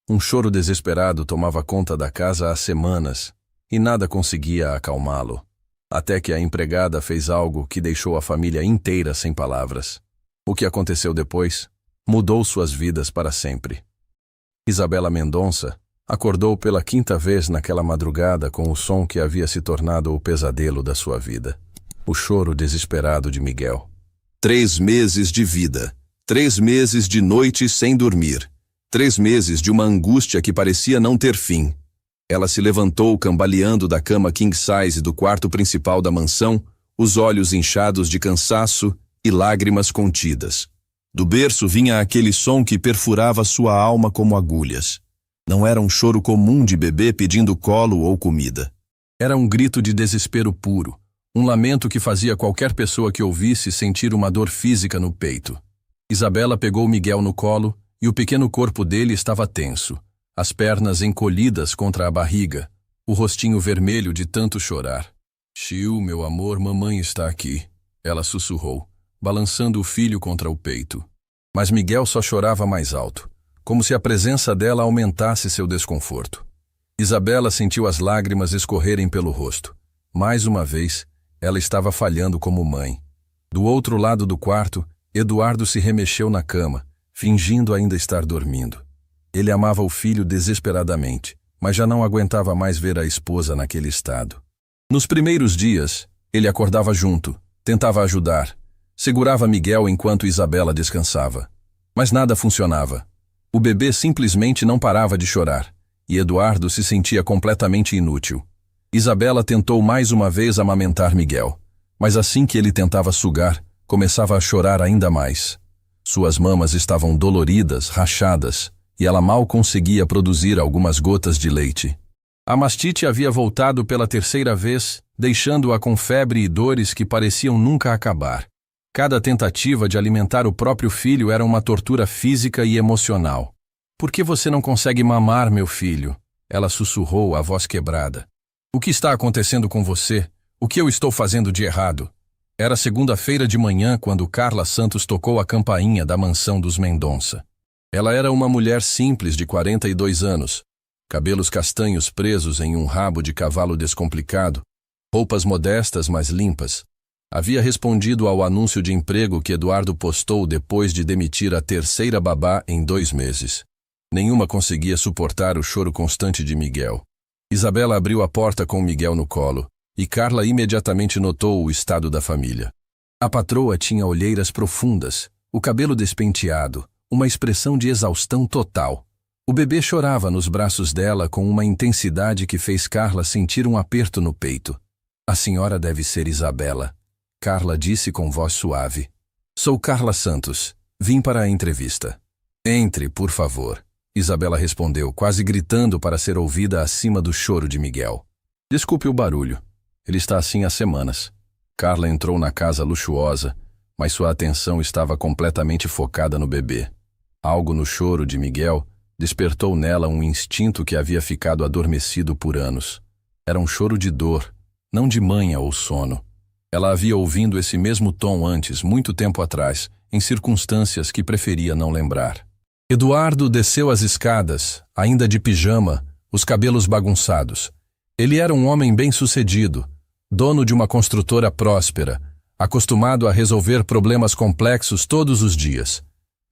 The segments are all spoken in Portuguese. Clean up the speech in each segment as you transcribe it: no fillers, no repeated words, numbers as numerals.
Um choro desesperado tomava conta da casa há semanas, e nada conseguia acalmá-lo. Até que a empregada fez algo que deixou a família inteira sem palavras. O que aconteceu depois mudou suas vidas para sempre. Isabela Mendonça acordou pela 5ª vez naquela madrugada com o som que havia se tornado o pesadelo da sua vida. O choro desesperado de Miguel. 3 meses de vida. 3 meses de noites sem dormir. 3 meses de uma angústia que parecia não ter fim. Ela se levantou cambaleando da cama king size do quarto principal da mansão, os olhos inchados de cansaço e lágrimas contidas. Do berço vinha aquele som que perfurava sua alma como agulhas. Não era um choro comum de bebê pedindo colo ou comida. Era um grito de desespero puro, um lamento que fazia qualquer pessoa que ouvisse sentir uma dor física no peito. Isabela pegou Miguel no colo e o pequeno corpo dele estava tenso, as pernas encolhidas contra a barriga, o rostinho vermelho de tanto chorar. "Chiu, meu amor, mamãe está aqui", ela sussurrou, balançando o filho contra o peito. Mas Miguel só chorava mais alto, como se a presença dela aumentasse seu desconforto. Isabela sentiu as lágrimas escorrerem pelo rosto. Mais uma vez, ela estava falhando como mãe. Do outro lado do quarto, Eduardo se remexeu na cama, fingindo ainda estar dormindo. Ele amava o filho desesperadamente, mas já não aguentava mais ver a esposa naquele estado. Nos primeiros dias, ele acordava junto, tentava ajudar, segurava Miguel enquanto Isabela descansava. Mas nada funcionava. O bebê simplesmente não parava de chorar, e Eduardo se sentia completamente inútil. Isabela tentou mais uma vez amamentar Miguel, mas assim que ele tentava sugar, começava a chorar ainda mais. Suas mamas estavam doloridas, rachadas, e ela mal conseguia produzir algumas gotas de leite. A mastite havia voltado pela 3ª vez, deixando-a com febre e dores que pareciam nunca acabar. Cada tentativa de alimentar o próprio filho era uma tortura física e emocional. "Por que você não consegue mamar, meu filho?" Ela sussurrou, a voz quebrada. "O que está acontecendo com você? O que eu estou fazendo de errado?" Era segunda-feira de manhã quando Carla Santos tocou a campainha da mansão dos Mendonça. Ela era uma mulher simples de 42 anos, cabelos castanhos presos em um rabo de cavalo descomplicado, roupas modestas mas limpas. Havia respondido ao anúncio de emprego que Eduardo postou depois de demitir a 3ª babá em 2 meses. Nenhuma conseguia suportar o choro constante de Miguel. Isabela abriu a porta com Miguel no colo, e Carla imediatamente notou o estado da família. A patroa tinha olheiras profundas, o cabelo despenteado, uma expressão de exaustão total. O bebê chorava nos braços dela com uma intensidade que fez Carla sentir um aperto no peito. "A senhora deve ser Isabela", Carla disse com voz suave. "Sou Carla Santos. Vim para a entrevista." "Entre, por favor", Isabela respondeu, quase gritando para ser ouvida acima do choro de Miguel. "Desculpe o barulho. Ele está assim há semanas." Carla entrou na casa luxuosa, mas sua atenção estava completamente focada no bebê. Algo no choro de Miguel despertou nela um instinto que havia ficado adormecido por anos. Era um choro de dor, não de manha ou sono. Ela havia ouvido esse mesmo tom antes, muito tempo atrás, em circunstâncias que preferia não lembrar. Eduardo desceu as escadas, ainda de pijama, os cabelos bagunçados. Ele era um homem bem-sucedido, dono de uma construtora próspera, acostumado a resolver problemas complexos todos os dias.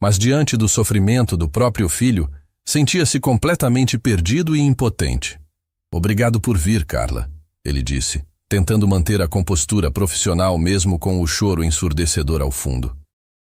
Mas diante do sofrimento do próprio filho, sentia-se completamente perdido e impotente. "Obrigado por vir, Carla", ele disse, tentando manter a compostura profissional mesmo com o choro ensurdecedor ao fundo.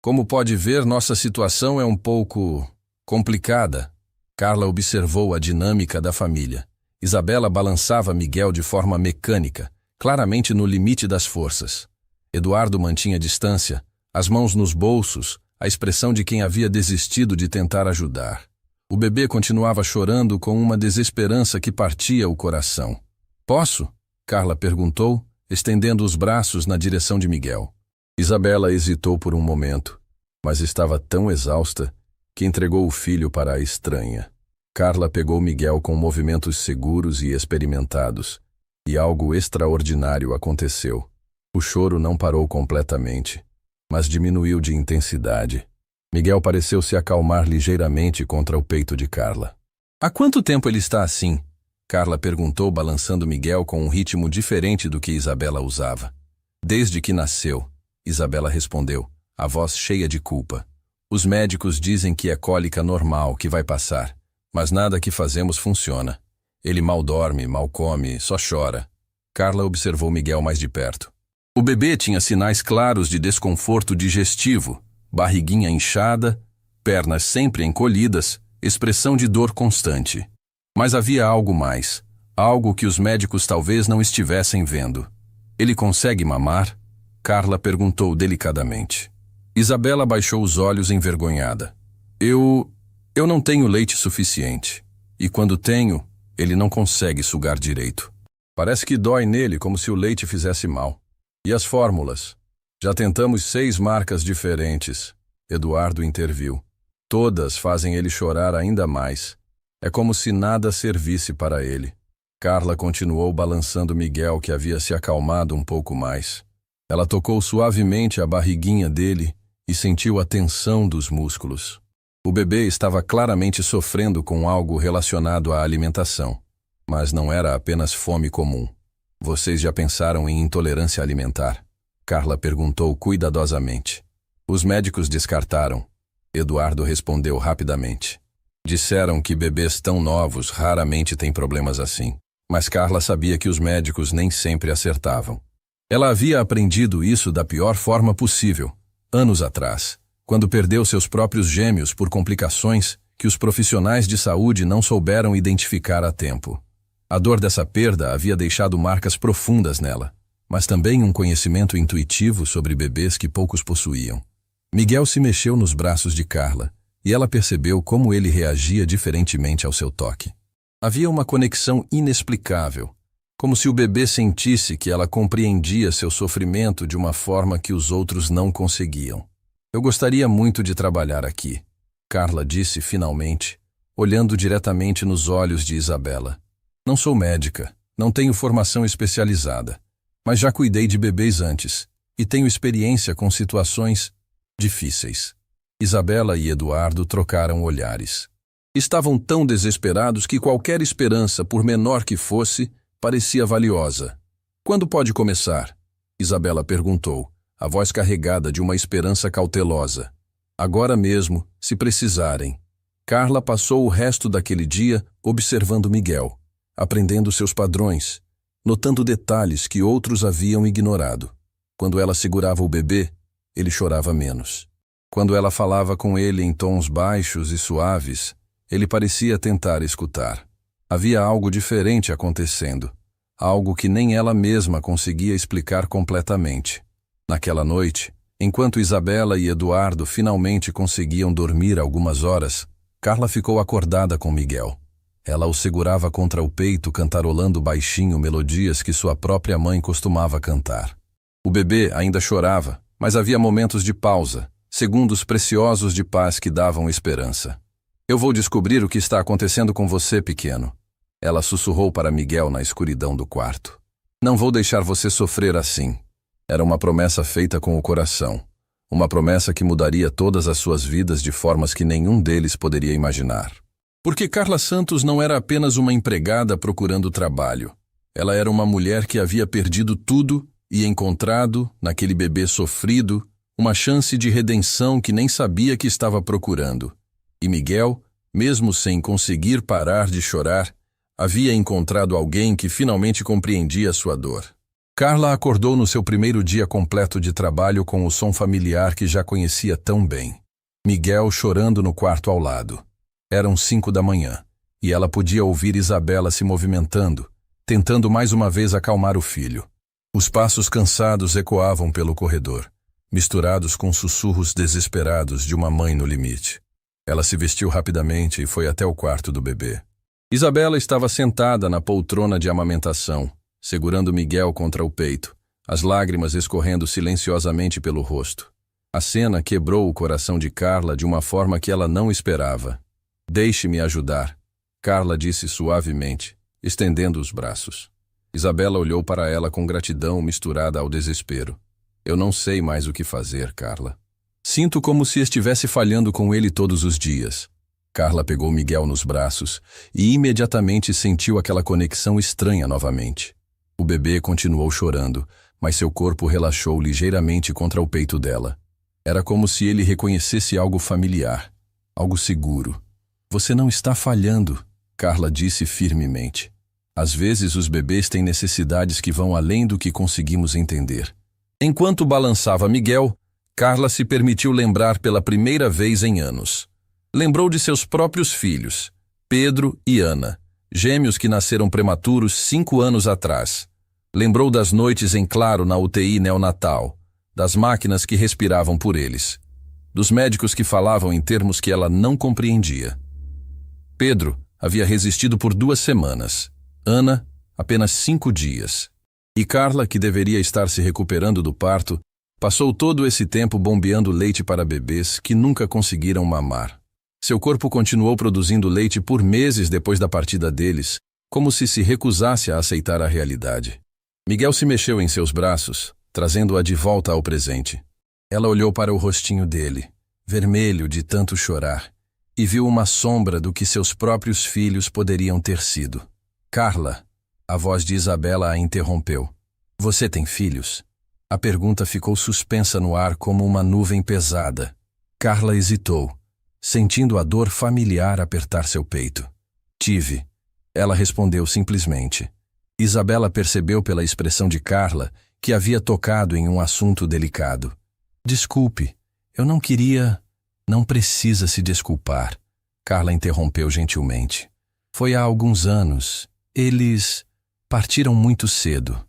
"Como pode ver, nossa situação é um pouco complicada." Carla observou a dinâmica da família. Isabela balançava Miguel de forma mecânica, claramente no limite das forças. Eduardo mantinha distância, as mãos nos bolsos, a expressão de quem havia desistido de tentar ajudar. O bebê continuava chorando com uma desesperança que partia o coração. "Posso?", Carla perguntou, estendendo os braços na direção de Miguel. Isabela hesitou por um momento, mas estava tão exausta que entregou o filho para a estranha. Carla pegou Miguel com movimentos seguros e experimentados, e algo extraordinário aconteceu. O choro não parou completamente, mas diminuiu de intensidade. Miguel pareceu se acalmar ligeiramente contra o peito de Carla. Há quanto tempo ele está assim? Carla perguntou, balançando Miguel com um ritmo diferente do que Isabela usava. Desde que nasceu, Isabela respondeu, a voz cheia de culpa. Os médicos dizem que é cólica normal, que vai passar, mas nada que fazemos funciona. Ele mal dorme, mal come, só chora. Carla observou Miguel mais de perto. O bebê tinha sinais claros de desconforto digestivo, barriguinha inchada, pernas sempre encolhidas, expressão de dor constante. Mas havia algo mais, algo que os médicos talvez não estivessem vendo. Ele consegue mamar? Carla perguntou delicadamente. Isabela baixou os olhos envergonhada. Eu não tenho leite suficiente. E quando tenho, ele não consegue sugar direito. Parece que dói nele como se o leite fizesse mal. E as fórmulas? Já tentamos 6 marcas diferentes. Eduardo interviu. Todas fazem ele chorar ainda mais. É como se nada servisse para ele. Carla continuou balançando Miguel, que havia se acalmado um pouco mais. Ela tocou suavemente a barriguinha dele e sentiu a tensão dos músculos. O bebê estava claramente sofrendo com algo relacionado à alimentação. Mas não era apenas fome comum. Vocês já pensaram em intolerância alimentar? Carla perguntou cuidadosamente. Os médicos descartaram. Eduardo respondeu rapidamente. Disseram que bebês tão novos raramente têm problemas assim. Mas Carla sabia que os médicos nem sempre acertavam. Ela havia aprendido isso da pior forma possível, anos atrás, quando perdeu seus próprios gêmeos por complicações que os profissionais de saúde não souberam identificar a tempo. A dor dessa perda havia deixado marcas profundas nela, mas também um conhecimento intuitivo sobre bebês que poucos possuíam. Miguel se mexeu nos braços de Carla, e ela percebeu como ele reagia diferentemente ao seu toque. Havia uma conexão inexplicável, como se o bebê sentisse que ela compreendia seu sofrimento de uma forma que os outros não conseguiam. Eu gostaria muito de trabalhar aqui, Carla disse finalmente, olhando diretamente nos olhos de Isabela. Não sou médica, não tenho formação especializada, mas já cuidei de bebês antes e tenho experiência com situações difíceis. Isabela e Eduardo trocaram olhares. Estavam tão desesperados que qualquer esperança, por menor que fosse, parecia valiosa. Quando pode começar? Isabela perguntou, a voz carregada de uma esperança cautelosa. Agora mesmo, se precisarem. Carla passou o resto daquele dia observando Miguel, aprendendo seus padrões, notando detalhes que outros haviam ignorado. Quando ela segurava o bebê, ele chorava menos. Quando ela falava com ele em tons baixos e suaves, ele parecia tentar escutar. Havia algo diferente acontecendo, algo que nem ela mesma conseguia explicar completamente. Naquela noite, enquanto Isabela e Eduardo finalmente conseguiam dormir algumas horas, Carla ficou acordada com Miguel. Ela o segurava contra o peito, cantarolando baixinho melodias que sua própria mãe costumava cantar. O bebê ainda chorava, mas havia momentos de pausa, segundos preciosos de paz que davam esperança. Eu vou descobrir o que está acontecendo com você, pequeno. Ela sussurrou para Miguel na escuridão do quarto. Não vou deixar você sofrer assim. Era uma promessa feita com o coração. Uma promessa que mudaria todas as suas vidas de formas que nenhum deles poderia imaginar. Porque Carla Santos não era apenas uma empregada procurando trabalho. Ela era uma mulher que havia perdido tudo e encontrado, naquele bebê sofrido, uma chance de redenção que nem sabia que estava procurando. E Miguel, mesmo sem conseguir parar de chorar, havia encontrado alguém que finalmente compreendia sua dor. Carla acordou no seu primeiro dia completo de trabalho com o som familiar que já conhecia tão bem. Miguel chorando no quarto ao lado. Eram 5 da manhã, e ela podia ouvir Isabela se movimentando, tentando mais uma vez acalmar o filho. Os passos cansados ecoavam pelo corredor, misturados com sussurros desesperados de uma mãe no limite. Ela se vestiu rapidamente e foi até o quarto do bebê. Isabela estava sentada na poltrona de amamentação, segurando Miguel contra o peito, as lágrimas escorrendo silenciosamente pelo rosto. A cena quebrou o coração de Carla de uma forma que ela não esperava. Deixe-me ajudar, Carla disse suavemente, estendendo os braços. Isabela olhou para ela com gratidão misturada ao desespero. Eu não sei mais o que fazer, Carla. Sinto como se estivesse falhando com ele todos os dias. Carla pegou Miguel nos braços e imediatamente sentiu aquela conexão estranha novamente. O bebê continuou chorando, mas seu corpo relaxou ligeiramente contra o peito dela. Era como se ele reconhecesse algo familiar, algo seguro. Você não está falhando, Carla disse firmemente. Às vezes os bebês têm necessidades que vão além do que conseguimos entender. Enquanto balançava Miguel, Carla se permitiu lembrar pela primeira vez em anos. Lembrou de seus próprios filhos, Pedro e Ana, gêmeos que nasceram prematuros 5 anos atrás. Lembrou das noites em claro na UTI neonatal, das máquinas que respiravam por eles, dos médicos que falavam em termos que ela não compreendia. Pedro havia resistido por 2 semanas, Ana apenas 5 dias. E Carla, que deveria estar se recuperando do parto, passou todo esse tempo bombeando leite para bebês que nunca conseguiram mamar. Seu corpo continuou produzindo leite por meses depois da partida deles, como se recusasse a aceitar a realidade. Miguel se mexeu em seus braços, trazendo-a de volta ao presente. Ela olhou para o rostinho dele, vermelho de tanto chorar, e viu uma sombra do que seus próprios filhos poderiam ter sido. Carla, a voz de Isabela a interrompeu. Você tem filhos? A pergunta ficou suspensa no ar como uma nuvem pesada. Carla hesitou, sentindo a dor familiar apertar seu peito. Tive. Ela respondeu simplesmente. Isabela percebeu pela expressão de Carla que havia tocado em um assunto delicado. Desculpe, eu não queria... Não precisa se desculpar. Carla interrompeu gentilmente. Foi há alguns anos. Eles partiram muito cedo.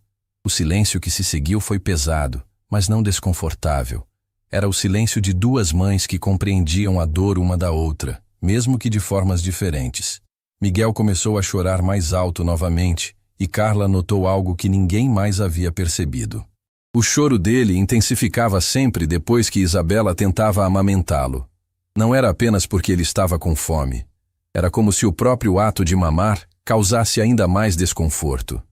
O silêncio que se seguiu foi pesado, mas não desconfortável. Era o silêncio de 2 mães que compreendiam a dor uma da outra, mesmo que de formas diferentes. Miguel começou a chorar mais alto novamente, e Carla notou algo que ninguém mais havia percebido. O choro dele intensificava sempre depois que Isabela tentava amamentá-lo. Não era apenas porque ele estava com fome. Era como se o próprio ato de mamar causasse ainda mais desconforto.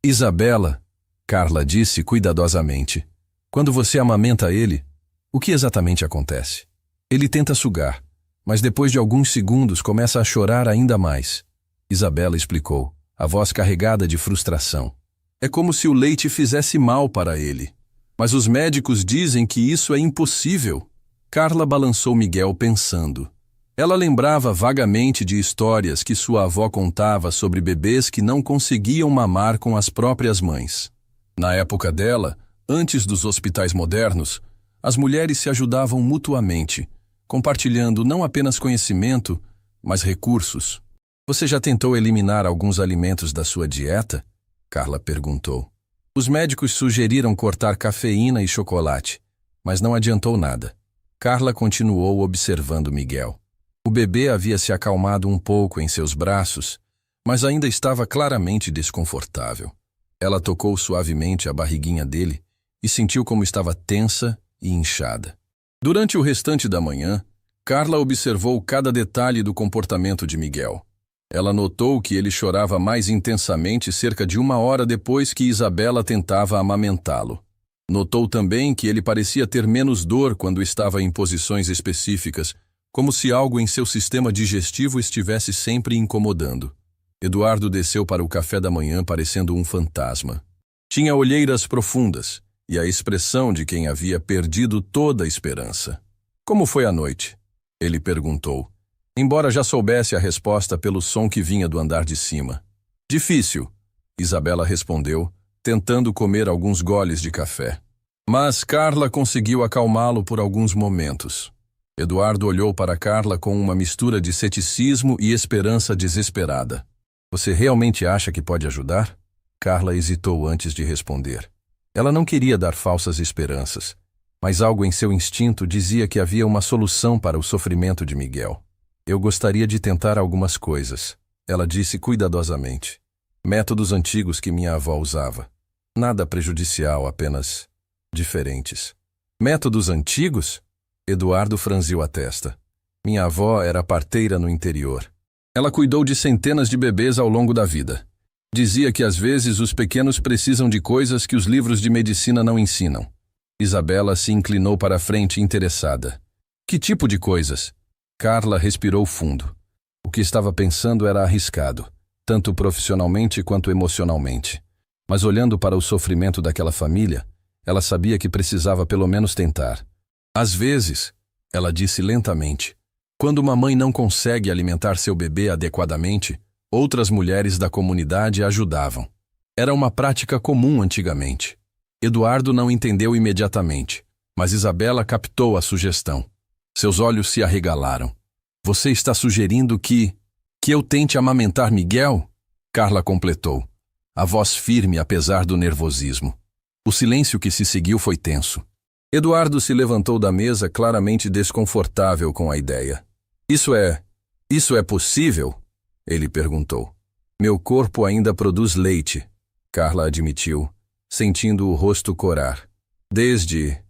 Isabela, Carla disse cuidadosamente, quando você amamenta ele, o que exatamente acontece? Ele tenta sugar, mas depois de alguns segundos começa a chorar ainda mais. Isabela explicou, a voz carregada de frustração. É como se o leite fizesse mal para ele. Mas os médicos dizem que isso é impossível. Carla balançou Miguel pensando. Ela lembrava vagamente de histórias que sua avó contava sobre bebês que não conseguiam mamar com as próprias mães. Na época dela, antes dos hospitais modernos, as mulheres se ajudavam mutuamente, compartilhando não apenas conhecimento, mas recursos. Você já tentou eliminar alguns alimentos da sua dieta? Carla perguntou. Os médicos sugeriram cortar cafeína e chocolate, mas não adiantou nada. Carla continuou observando Miguel. O bebê havia se acalmado um pouco em seus braços, mas ainda estava claramente desconfortável. Ela tocou suavemente a barriguinha dele e sentiu como estava tensa e inchada. Durante o restante da manhã, Carla observou cada detalhe do comportamento de Miguel. Ela notou que ele chorava mais intensamente cerca de 1 hora depois que Isabela tentava amamentá-lo. Notou também que ele parecia ter menos dor quando estava em posições específicas, como se algo em seu sistema digestivo estivesse sempre incomodando. Eduardo desceu para o café da manhã parecendo um fantasma. Tinha olheiras profundas e a expressão de quem havia perdido toda a esperança. Como foi a noite? Ele perguntou, embora já soubesse a resposta pelo som que vinha do andar de cima. Difícil, Isabela respondeu, tentando comer alguns goles de café. Mas Carla conseguiu acalmá-lo por alguns momentos. Eduardo olhou para Carla com uma mistura de ceticismo e esperança desesperada. Você realmente acha que pode ajudar? Carla hesitou antes de responder. Ela não queria dar falsas esperanças, mas algo em seu instinto dizia que havia uma solução para o sofrimento de Miguel. Eu gostaria de tentar algumas coisas, ela disse cuidadosamente. Métodos antigos que minha avó usava. Nada prejudicial, apenas diferentes. Métodos antigos? Eduardo franziu a testa. Minha avó era parteira no interior. Ela cuidou de centenas de bebês ao longo da vida. Dizia que às vezes os pequenos precisam de coisas que os livros de medicina não ensinam. Isabela se inclinou para a frente interessada. Que tipo de coisas? Carla respirou fundo. O que estava pensando era arriscado, tanto profissionalmente quanto emocionalmente. Mas olhando para o sofrimento daquela família, ela sabia que precisava pelo menos tentar. Às vezes, ela disse lentamente, quando uma mãe não consegue alimentar seu bebê adequadamente, outras mulheres da comunidade a ajudavam. Era uma prática comum antigamente. Eduardo não entendeu imediatamente, mas Isabela captou a sugestão. Seus olhos se arregalaram. Você está sugerindo que eu tente amamentar Miguel? Carla completou, a voz firme apesar do nervosismo. O silêncio que se seguiu foi tenso. Eduardo se levantou da mesa claramente desconfortável com a ideia. Isso é possível? Ele perguntou. Meu corpo ainda produz leite, Carla admitiu, sentindo o rosto corar. Desde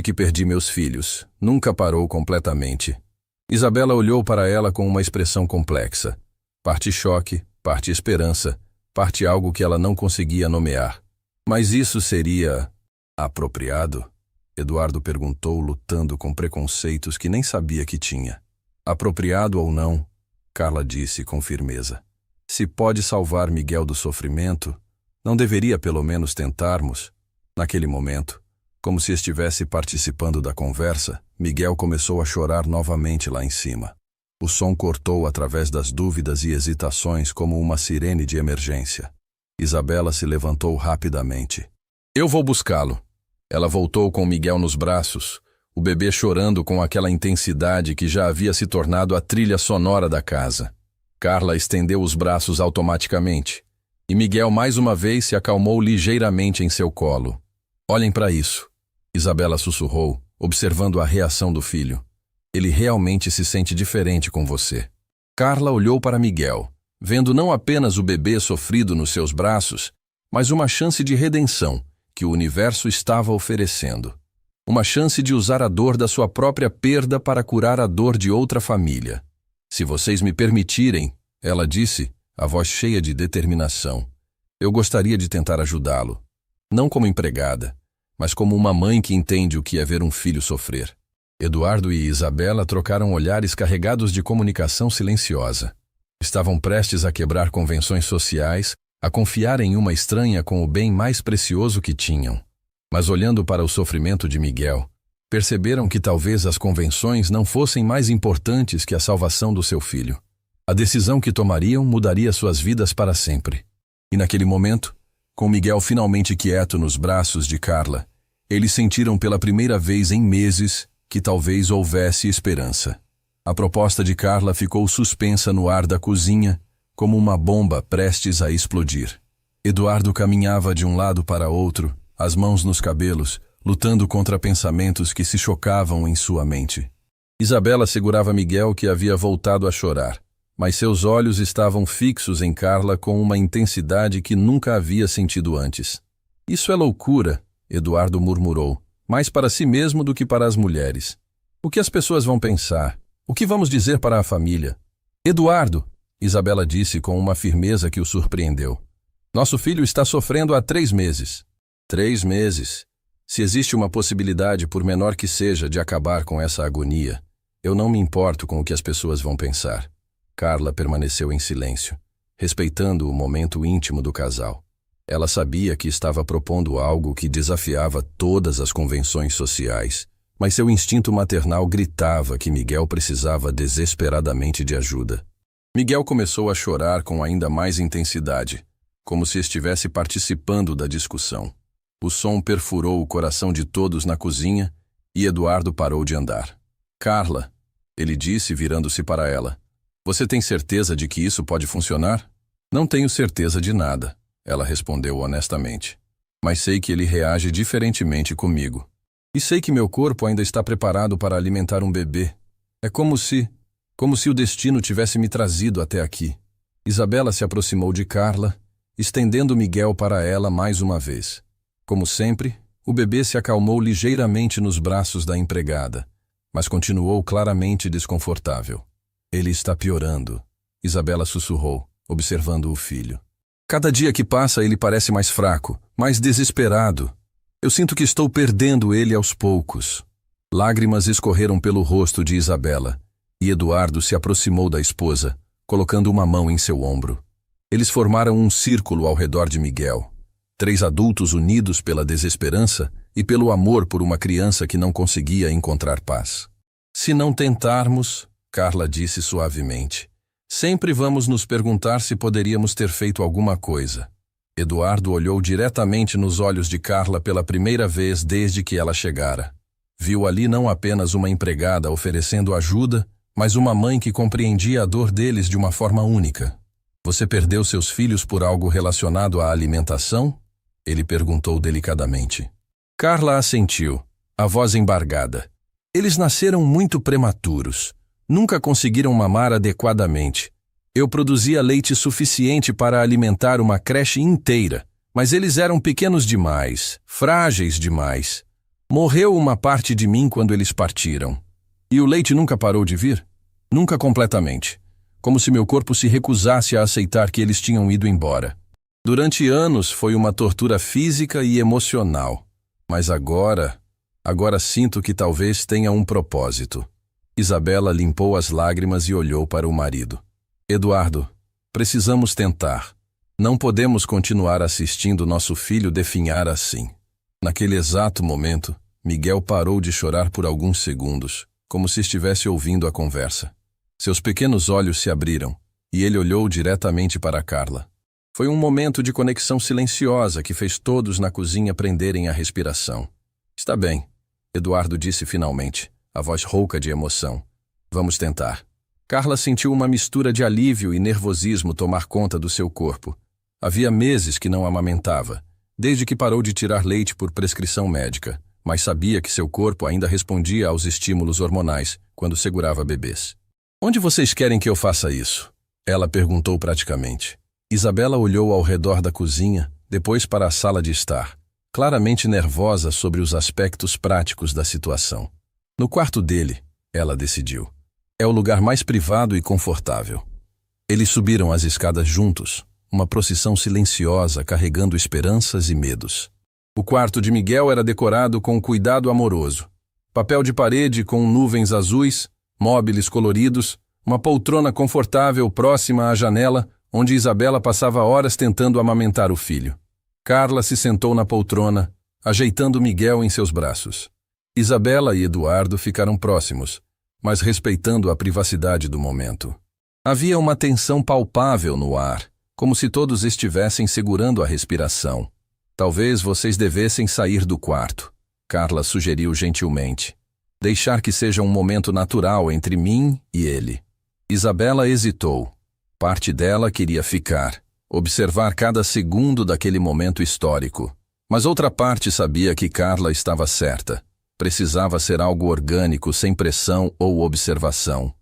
que perdi meus filhos, nunca parou completamente. Isabela olhou para ela com uma expressão complexa. Parte choque, parte esperança, parte algo que ela não conseguia nomear. Mas isso seria apropriado? Eduardo perguntou, lutando com preconceitos que nem sabia que tinha. Apropriado ou não, Carla disse com firmeza. Se pode salvar Miguel do sofrimento, não deveria pelo menos tentarmos? Naquele momento, como se estivesse participando da conversa, Miguel começou a chorar novamente lá em cima. O som cortou através das dúvidas e hesitações como uma sirene de emergência. Isabela se levantou rapidamente. Eu vou buscá-lo. Ela voltou com Miguel nos braços, o bebê chorando com aquela intensidade que já havia se tornado a trilha sonora da casa. Carla estendeu os braços automaticamente, e Miguel mais uma vez se acalmou ligeiramente em seu colo. Olhem para isso, Isabela sussurrou, observando a reação do filho. Ele realmente se sente diferente com você. Carla olhou para Miguel, vendo não apenas o bebê sofrido nos seus braços, mas uma chance de redenção que o universo estava oferecendo. Uma chance de usar a dor da sua própria perda para curar a dor de outra família. Se vocês me permitirem, ela disse, a voz cheia de determinação, eu gostaria de tentar ajudá-lo. Não como empregada, mas como uma mãe que entende o que é ver um filho sofrer. Eduardo e Isabela trocaram olhares carregados de comunicação silenciosa. Estavam prestes a quebrar convenções sociais, a confiar em uma estranha com o bem mais precioso que tinham. Mas olhando para o sofrimento de Miguel, perceberam que talvez as convenções não fossem mais importantes que a salvação do seu filho. A decisão que tomariam mudaria suas vidas para sempre. E naquele momento, com Miguel finalmente quieto nos braços de Carla, eles sentiram pela primeira vez em meses que talvez houvesse esperança. A proposta de Carla ficou suspensa no ar da cozinha, como uma bomba prestes a explodir. Eduardo caminhava de um lado para outro, as mãos nos cabelos, lutando contra pensamentos que se chocavam em sua mente. Isabela segurava Miguel, que havia voltado a chorar, mas seus olhos estavam fixos em Carla com uma intensidade que nunca havia sentido antes. Isso é loucura, Eduardo murmurou, mais para si mesmo do que para as mulheres. O que as pessoas vão pensar? O que vamos dizer para a família? Eduardo, Isabela disse com uma firmeza que o surpreendeu. Nosso filho está sofrendo há 3 meses. 3 meses. Se existe uma possibilidade, por menor que seja, de acabar com essa agonia, eu não me importo com o que as pessoas vão pensar. Carla permaneceu em silêncio, respeitando o momento íntimo do casal. Ela sabia que estava propondo algo que desafiava todas as convenções sociais, mas seu instinto maternal gritava que Miguel precisava desesperadamente de ajuda. Miguel começou a chorar com ainda mais intensidade, como se estivesse participando da discussão. O som perfurou o coração de todos na cozinha e Eduardo parou de andar. Carla, ele disse virando-se para ela, você tem certeza de que isso pode funcionar? Não tenho certeza de nada, ela respondeu honestamente. Mas sei que ele reage diferentemente comigo. E sei que meu corpo ainda está preparado para alimentar um bebê. É como se o destino tivesse me trazido até aqui. Isabela se aproximou de Carla, estendendo Miguel para ela mais uma vez. Como sempre, o bebê se acalmou ligeiramente nos braços da empregada, mas continuou claramente desconfortável. Ele está piorando, Isabela sussurrou, observando o filho. Cada dia que passa ele parece mais fraco, mais desesperado. Eu sinto que estou perdendo ele aos poucos. Lágrimas escorreram pelo rosto de Isabela, E Eduardo se aproximou da esposa, colocando uma mão em seu ombro. Eles formaram um círculo ao redor de Miguel. 3 adultos unidos pela desesperança e pelo amor por uma criança que não conseguia encontrar paz. Se não tentarmos, Carla disse suavemente, sempre vamos nos perguntar se poderíamos ter feito alguma coisa. Eduardo olhou diretamente nos olhos de Carla pela primeira vez desde que ela chegara. Viu ali não apenas uma empregada oferecendo ajuda, mas uma mãe que compreendia a dor deles de uma forma única. Você perdeu seus filhos por algo relacionado à alimentação? Ele perguntou delicadamente. Carla assentiu, a voz embargada. Eles nasceram muito prematuros. Nunca conseguiram mamar adequadamente. Eu produzia leite suficiente para alimentar uma creche inteira, mas eles eram pequenos demais, frágeis demais. Morreu uma parte de mim quando eles partiram. E o leite nunca parou de vir? Nunca completamente. Como se meu corpo se recusasse a aceitar que eles tinham ido embora. Durante anos foi uma tortura física e emocional. Mas agora sinto que talvez tenha um propósito. Isabela limpou as lágrimas e olhou para o marido. Eduardo, precisamos tentar. Não podemos continuar assistindo nosso filho definhar assim. Naquele exato momento, Miguel parou de chorar por alguns segundos, como se estivesse ouvindo a conversa. Seus pequenos olhos se abriram, e ele olhou diretamente para Carla. Foi um momento de conexão silenciosa que fez todos na cozinha prenderem a respiração. Está bem, Eduardo disse finalmente, a voz rouca de emoção. Vamos tentar. Carla sentiu uma mistura de alívio e nervosismo tomar conta do seu corpo. Havia meses que não amamentava, desde que parou de tirar leite por prescrição médica, mas sabia que seu corpo ainda respondia aos estímulos hormonais quando segurava bebês. Onde vocês querem que eu faça isso? Ela perguntou praticamente. Isabela olhou ao redor da cozinha, depois para a sala de estar, claramente nervosa sobre os aspectos práticos da situação. No quarto dele, ela decidiu. É o lugar mais privado e confortável. Eles subiram as escadas juntos, uma procissão silenciosa carregando esperanças e medos. O quarto de Miguel era decorado com cuidado amoroso. Papel de parede com nuvens azuis, móveis coloridos, uma poltrona confortável próxima à janela, onde Isabela passava horas tentando amamentar o filho. Carla se sentou na poltrona, ajeitando Miguel em seus braços. Isabela e Eduardo ficaram próximos, mas respeitando a privacidade do momento. Havia uma tensão palpável no ar, como se todos estivessem segurando a respiração. Talvez vocês devessem sair do quarto, Carla sugeriu gentilmente. Deixar que seja um momento natural entre mim e ele. Isabela hesitou. Parte dela queria ficar, observar cada segundo daquele momento histórico. Mas outra parte sabia que Carla estava certa. Precisava ser algo orgânico, sem pressão ou observação.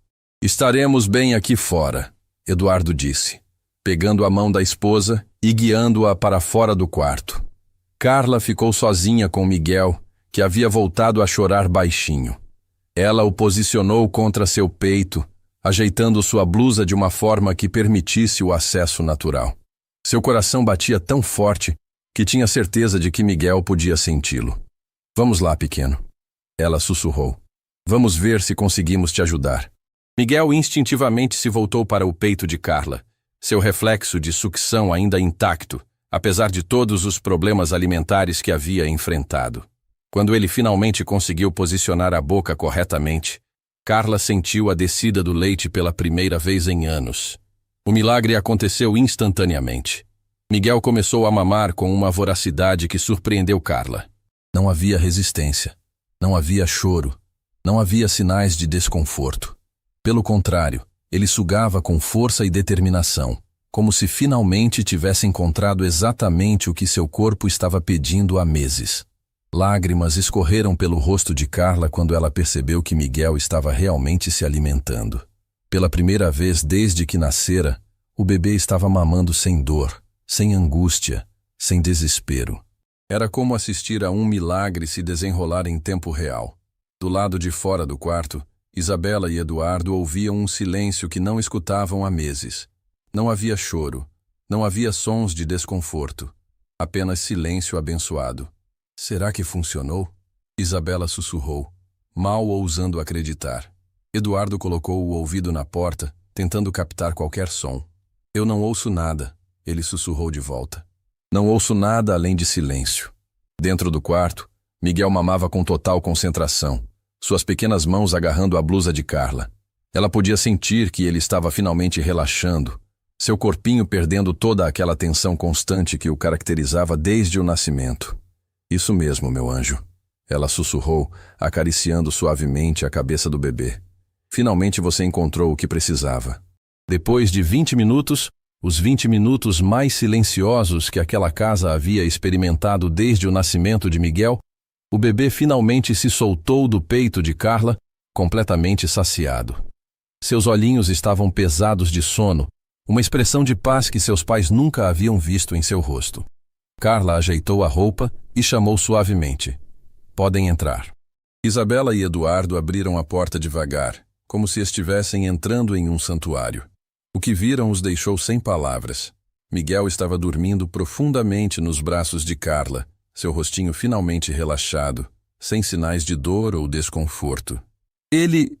Estaremos bem aqui fora, Eduardo disse, pegando a mão da esposa e guiando-a para fora do quarto. Carla ficou sozinha com Miguel, que havia voltado a chorar baixinho. Ela o posicionou contra seu peito, ajeitando sua blusa de uma forma que permitisse o acesso natural. Seu coração batia tão forte que tinha certeza de que Miguel podia senti-lo. Vamos lá, pequeno. Ela sussurrou. Vamos ver se conseguimos te ajudar. Miguel instintivamente se voltou para o peito de Carla, seu reflexo de sucção ainda intacto, apesar de todos os problemas alimentares que havia enfrentado. Quando ele finalmente conseguiu posicionar a boca corretamente, Carla sentiu a descida do leite pela primeira vez em anos. O milagre aconteceu instantaneamente. Miguel começou a mamar com uma voracidade que surpreendeu Carla. Não havia resistência, não havia choro, não havia sinais de desconforto. Pelo contrário, ele sugava com força e determinação, como se finalmente tivesse encontrado exatamente o que seu corpo estava pedindo há meses. Lágrimas escorreram pelo rosto de Carla quando ela percebeu que Miguel estava realmente se alimentando. Pela primeira vez desde que nascera, o bebê estava mamando sem dor, sem angústia, sem desespero. Era como assistir a um milagre se desenrolar em tempo real. Do lado de fora do quarto, Isabela e Eduardo ouviam um silêncio que não escutavam há meses. Não havia choro, não havia sons de desconforto, apenas silêncio abençoado. Será que funcionou? Isabela sussurrou, mal ousando acreditar. Eduardo colocou o ouvido na porta, tentando captar qualquer som. Eu não ouço nada, ele sussurrou de volta. Não ouço nada além de silêncio. Dentro do quarto, Miguel mamava com total concentração, suas pequenas mãos agarrando a blusa de Carla. Ela podia sentir que ele estava finalmente relaxando, seu corpinho perdendo toda aquela tensão constante que o caracterizava desde o nascimento. Isso mesmo, meu anjo. Ela sussurrou, acariciando suavemente a cabeça do bebê. Finalmente você encontrou o que precisava. Depois de 20 minutos, os 20 minutos mais silenciosos que aquela casa havia experimentado desde o nascimento de Miguel, o bebê finalmente se soltou do peito de Carla, completamente saciado. Seus olhinhos estavam pesados de sono, uma expressão de paz que seus pais nunca haviam visto em seu rosto. Carla ajeitou a roupa e chamou suavemente. Podem entrar. Isabela e Eduardo abriram a porta devagar, como se estivessem entrando em um santuário. O que viram os deixou sem palavras. Miguel estava dormindo profundamente nos braços de Carla, seu rostinho finalmente relaxado, sem sinais de dor ou desconforto. Ele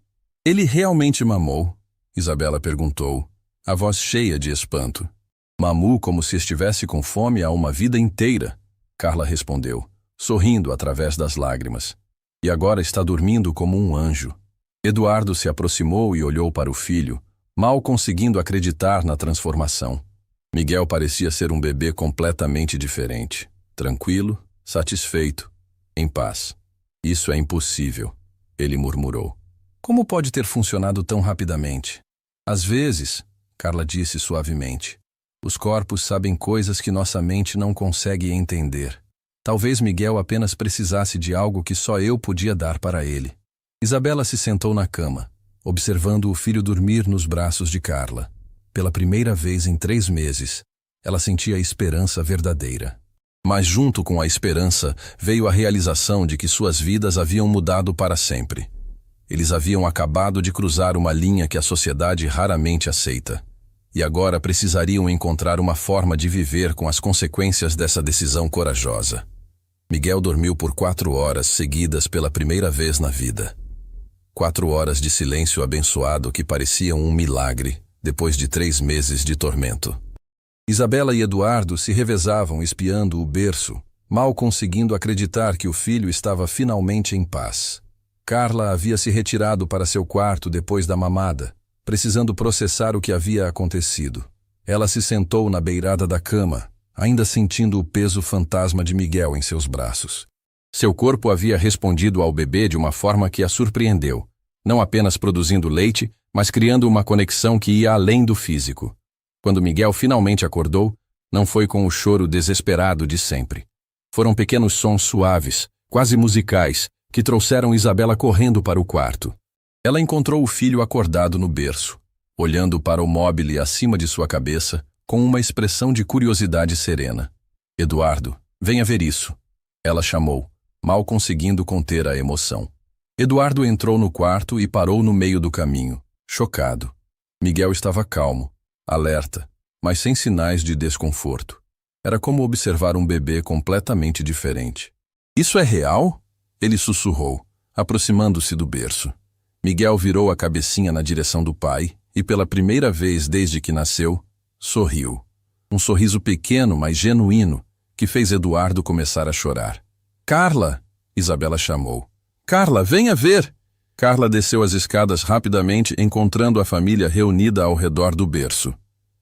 realmente mamou? Isabela perguntou, a voz cheia de espanto. Mamou como se estivesse com fome há uma vida inteira, Carla respondeu, sorrindo através das lágrimas. E agora está dormindo como um anjo. Eduardo se aproximou e olhou para o filho, mal conseguindo acreditar na transformação. Miguel parecia ser um bebê completamente diferente, tranquilo, satisfeito, em paz. Isso é impossível, ele murmurou. Como pode ter funcionado tão rapidamente? Às vezes, Carla disse suavemente, os corpos sabem coisas que nossa mente não consegue entender. Talvez Miguel apenas precisasse de algo que só eu podia dar para ele. Isabela se sentou na cama, observando o filho dormir nos braços de Carla. Pela primeira vez em 3 meses, ela sentia a esperança verdadeira. Mas junto com a esperança veio a realização de que suas vidas haviam mudado para sempre. Eles haviam acabado de cruzar uma linha que a sociedade raramente aceita. E agora precisariam encontrar uma forma de viver com as consequências dessa decisão corajosa. Miguel dormiu por 4 horas seguidas pela primeira vez na vida. 4 horas de silêncio abençoado que pareciam um milagre, depois de 3 meses de tormento. Isabela e Eduardo se revezavam espiando o berço, mal conseguindo acreditar que o filho estava finalmente em paz. Carla havia se retirado para seu quarto depois da mamada, precisando processar o que havia acontecido. Ela se sentou na beirada da cama, ainda sentindo o peso fantasma de Miguel em seus braços. Seu corpo havia respondido ao bebê de uma forma que a surpreendeu, não apenas produzindo leite, mas criando uma conexão que ia além do físico. Quando Miguel finalmente acordou, não foi com o choro desesperado de sempre. Foram pequenos sons suaves, quase musicais, que trouxeram Isabela correndo para o quarto. Ela encontrou o filho acordado no berço, olhando para o móbile acima de sua cabeça, com uma expressão de curiosidade serena. Eduardo, venha ver isso. Ela chamou, mal conseguindo conter a emoção. Eduardo entrou no quarto e parou no meio do caminho, chocado. Miguel estava calmo, alerta, mas sem sinais de desconforto. Era como observar um bebê completamente diferente. Isso é real? Ele sussurrou, aproximando-se do berço. Miguel virou a cabecinha na direção do pai e, pela primeira vez desde que nasceu, sorriu. Um sorriso pequeno, mas genuíno, que fez Eduardo começar a chorar. Carla! Isabela chamou. Carla, venha ver! Carla desceu as escadas rapidamente, encontrando a família reunida ao redor do berço.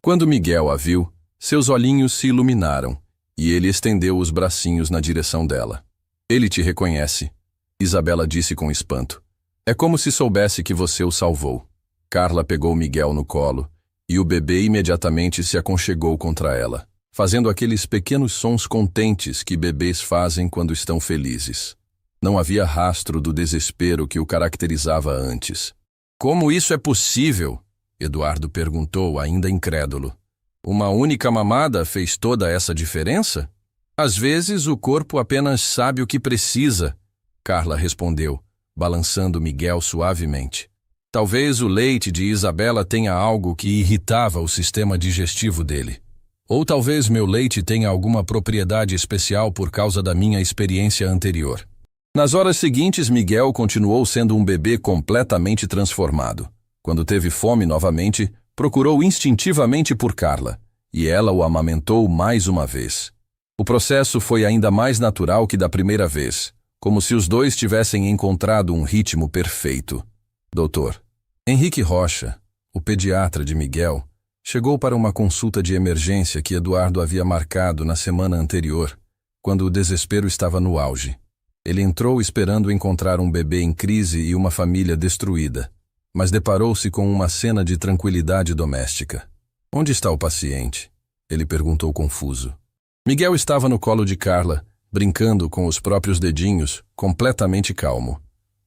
Quando Miguel a viu, seus olhinhos se iluminaram e ele estendeu os bracinhos na direção dela. Ele te reconhece, Isabela disse com espanto. É como se soubesse que você o salvou. Carla pegou Miguel no colo e o bebê imediatamente se aconchegou contra ela, fazendo aqueles pequenos sons contentes que bebês fazem quando estão felizes. Não havia rastro do desespero que o caracterizava antes. Como isso é possível? Eduardo perguntou, ainda incrédulo. Uma única mamada fez toda essa diferença? Às vezes o corpo apenas sabe o que precisa, Carla respondeu, balançando Miguel suavemente. Talvez o leite de Isabela tenha algo que irritava o sistema digestivo dele. Ou talvez meu leite tenha alguma propriedade especial por causa da minha experiência anterior. Nas horas seguintes, Miguel continuou sendo um bebê completamente transformado. Quando teve fome novamente, procurou instintivamente por Carla, e ela o amamentou mais uma vez. O processo foi ainda mais natural que da primeira vez, como se os dois tivessem encontrado um ritmo perfeito. Dr. Henrique Rocha, o pediatra de Miguel, chegou para uma consulta de emergência que Eduardo havia marcado na semana anterior, quando o desespero estava no auge. Ele entrou esperando encontrar um bebê em crise e uma família destruída, mas deparou-se com uma cena de tranquilidade doméstica. "Onde está o paciente?" ele perguntou confuso. Miguel estava no colo de Carla, brincando com os próprios dedinhos, completamente calmo.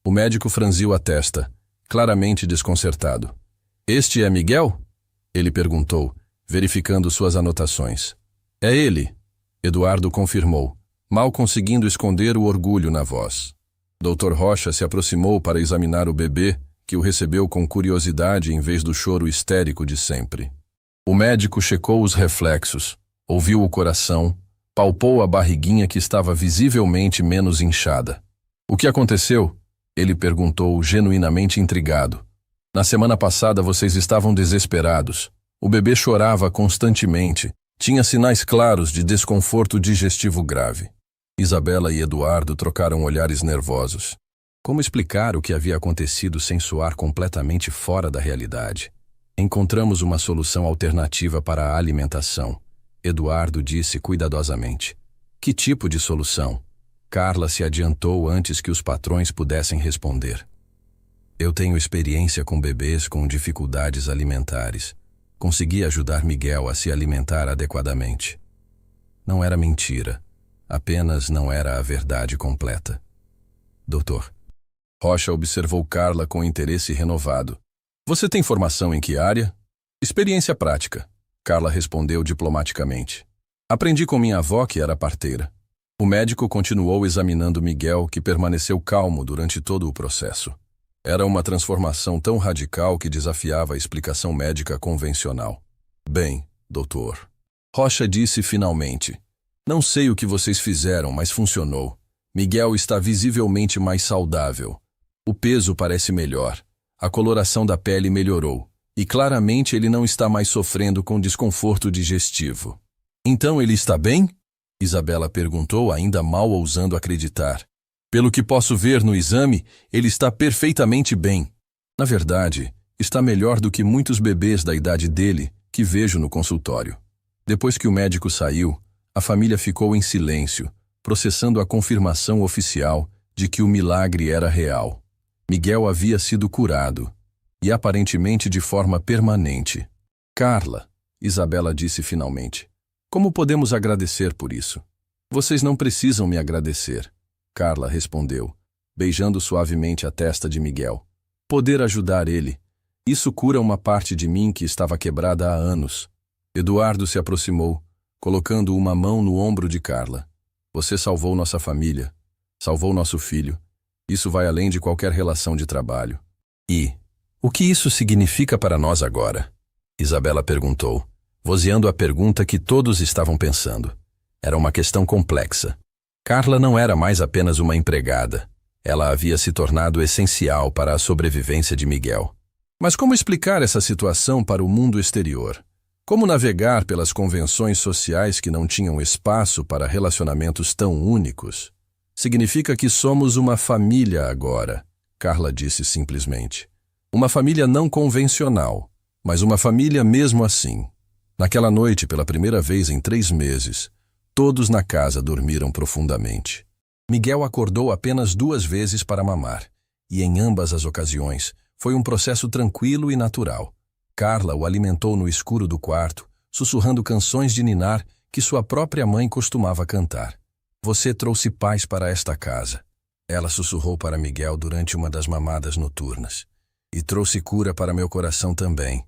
O médico franziu a testa, claramente desconcertado. "Este é Miguel?" ele perguntou, verificando suas anotações. "É ele", Eduardo confirmou, mal conseguindo esconder o orgulho na voz. Dr. Rocha se aproximou para examinar o bebê, que o recebeu com curiosidade em vez do choro histérico de sempre. O médico checou os reflexos, ouviu o coração, palpou a barriguinha que estava visivelmente menos inchada. "O que aconteceu?" ele perguntou, genuinamente intrigado. "Na semana passada vocês estavam desesperados. O bebê chorava constantemente. Tinha sinais claros de desconforto digestivo grave." Isabela e Eduardo trocaram olhares nervosos. Como explicar o que havia acontecido sem soar completamente fora da realidade? "Encontramos uma solução alternativa para a alimentação", Eduardo disse cuidadosamente. "Que tipo de solução?" Carla se adiantou antes que os patrões pudessem responder. "Eu tenho experiência com bebês com dificuldades alimentares. Consegui ajudar Miguel a se alimentar adequadamente." Não era mentira, apenas não era a verdade completa. "Doutor." Rocha observou Carla com interesse renovado. "Você tem formação em que área?" "Experiência prática", Carla respondeu diplomaticamente. "Aprendi com minha avó, que era parteira." O médico continuou examinando Miguel, que permaneceu calmo durante todo o processo. Era uma transformação tão radical que desafiava a explicação médica convencional. "Bem, doutor", Rocha disse finalmente. "Não sei o que vocês fizeram, mas funcionou. Miguel está visivelmente mais saudável. O peso parece melhor. A coloração da pele melhorou. E claramente ele não está mais sofrendo com desconforto digestivo." "Então ele está bem?" Isabela perguntou, ainda mal ousando acreditar. "Pelo que posso ver no exame, ele está perfeitamente bem. Na verdade, está melhor do que muitos bebês da idade dele que vejo no consultório." Depois que o médico saiu, a família ficou em silêncio, processando a confirmação oficial de que o milagre era real. Miguel havia sido curado, e aparentemente de forma permanente. "Carla", Isabela disse finalmente, "como podemos agradecer por isso?" "Vocês não precisam me agradecer", Carla respondeu, beijando suavemente a testa de Miguel. "Poder ajudar ele, isso cura uma parte de mim que estava quebrada há anos." Eduardo se aproximou, colocando uma mão no ombro de Carla. "Você salvou nossa família, salvou nosso filho. Isso vai além de qualquer relação de trabalho." "E o que isso significa para nós agora?" Isabela perguntou, vozeando a pergunta que todos estavam pensando. Era uma questão complexa. Carla não era mais apenas uma empregada. Ela havia se tornado essencial para a sobrevivência de Miguel. Mas como explicar essa situação para o mundo exterior? Como navegar pelas convenções sociais que não tinham espaço para relacionamentos tão únicos? "Significa que somos uma família agora", Carla disse simplesmente. "Uma família não convencional, mas uma família mesmo assim." Naquela noite, pela primeira vez em 3 meses, todos na casa dormiram profundamente. Miguel acordou apenas 2 vezes para mamar, e em ambas as ocasiões foi um processo tranquilo e natural. Carla o alimentou no escuro do quarto, sussurrando canções de ninar que sua própria mãe costumava cantar. "Você trouxe paz para esta casa", ela sussurrou para Miguel durante uma das mamadas noturnas. "E trouxe cura para meu coração também."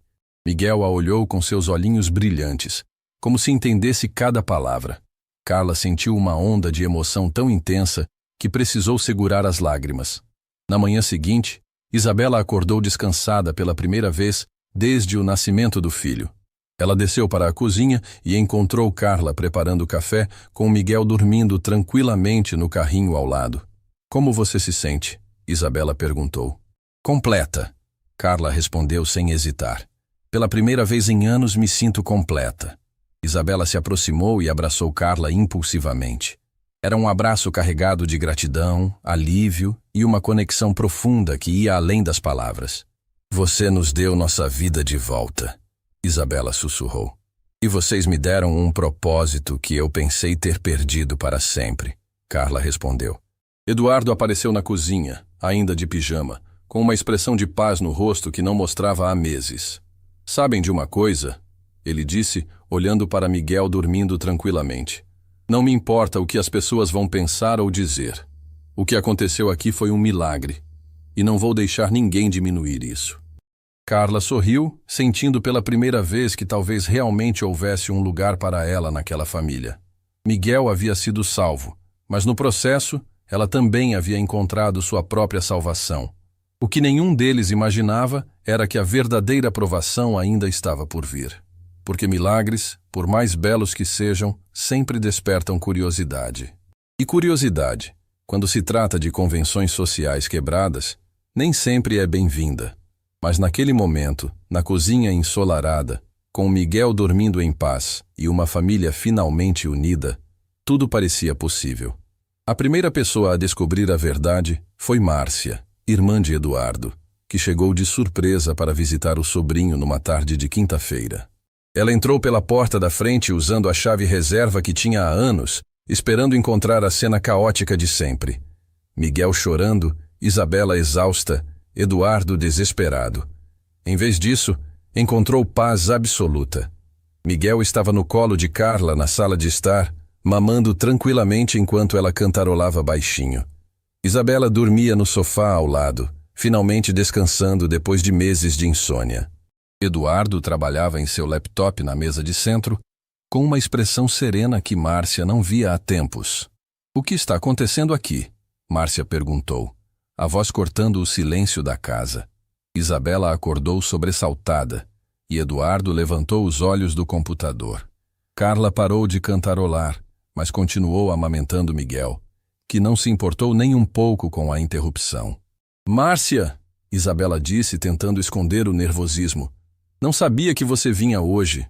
Miguel a olhou com seus olhinhos brilhantes, como se entendesse cada palavra. Carla sentiu uma onda de emoção tão intensa que precisou segurar as lágrimas. Na manhã seguinte, Isabela acordou descansada pela primeira vez desde o nascimento do filho. Ela desceu para a cozinha e encontrou Carla preparando café com Miguel dormindo tranquilamente no carrinho ao lado. Como você se sente? Isabela perguntou. Completa, Carla respondeu sem hesitar. Pela primeira vez em anos me sinto completa. Isabela se aproximou e abraçou Carla impulsivamente. Era um abraço carregado de gratidão, alívio e uma conexão profunda que ia além das palavras. Você nos deu nossa vida de volta, Isabela sussurrou. E vocês me deram um propósito que eu pensei ter perdido para sempre, Carla respondeu. Eduardo apareceu na cozinha, ainda de pijama, com uma expressão de paz no rosto que não mostrava há meses. Sabem de uma coisa? Ele disse, olhando para Miguel dormindo tranquilamente. Não me importa o que as pessoas vão pensar ou dizer. O que aconteceu aqui foi um milagre, e não vou deixar ninguém diminuir isso. Carla sorriu, sentindo pela primeira vez que talvez realmente houvesse um lugar para ela naquela família. Miguel havia sido salvo, mas no processo, ela também havia encontrado sua própria salvação. O que nenhum deles imaginava era que a verdadeira provação ainda estava por vir. Porque milagres, por mais belos que sejam, sempre despertam curiosidade. E curiosidade, quando se trata de convenções sociais quebradas, nem sempre é bem-vinda. Mas naquele momento, na cozinha ensolarada, com Miguel dormindo em paz e uma família finalmente unida, tudo parecia possível. A primeira pessoa a descobrir a verdade foi Márcia, irmã de Eduardo, que chegou de surpresa para visitar o sobrinho numa tarde de quinta-feira. Ela entrou pela porta da frente usando a chave reserva que tinha há anos, esperando encontrar a cena caótica de sempre. Miguel chorando, Isabela exausta, Eduardo desesperado. Em vez disso, encontrou paz absoluta. Miguel estava no colo de Carla na sala de estar, mamando tranquilamente enquanto ela cantarolava baixinho. Isabela dormia no sofá ao lado, finalmente descansando depois de meses de insônia. Eduardo trabalhava em seu laptop na mesa de centro, com uma expressão serena que Márcia não via há tempos. O que está acontecendo aqui? Márcia perguntou, a voz cortando o silêncio da casa. Isabela acordou sobressaltada, e Eduardo levantou os olhos do computador. Carla parou de cantarolar, mas continuou amamentando Miguel, que não se importou nem um pouco com a interrupção. Márcia, Isabela disse tentando esconder o nervosismo. Não sabia que você vinha hoje.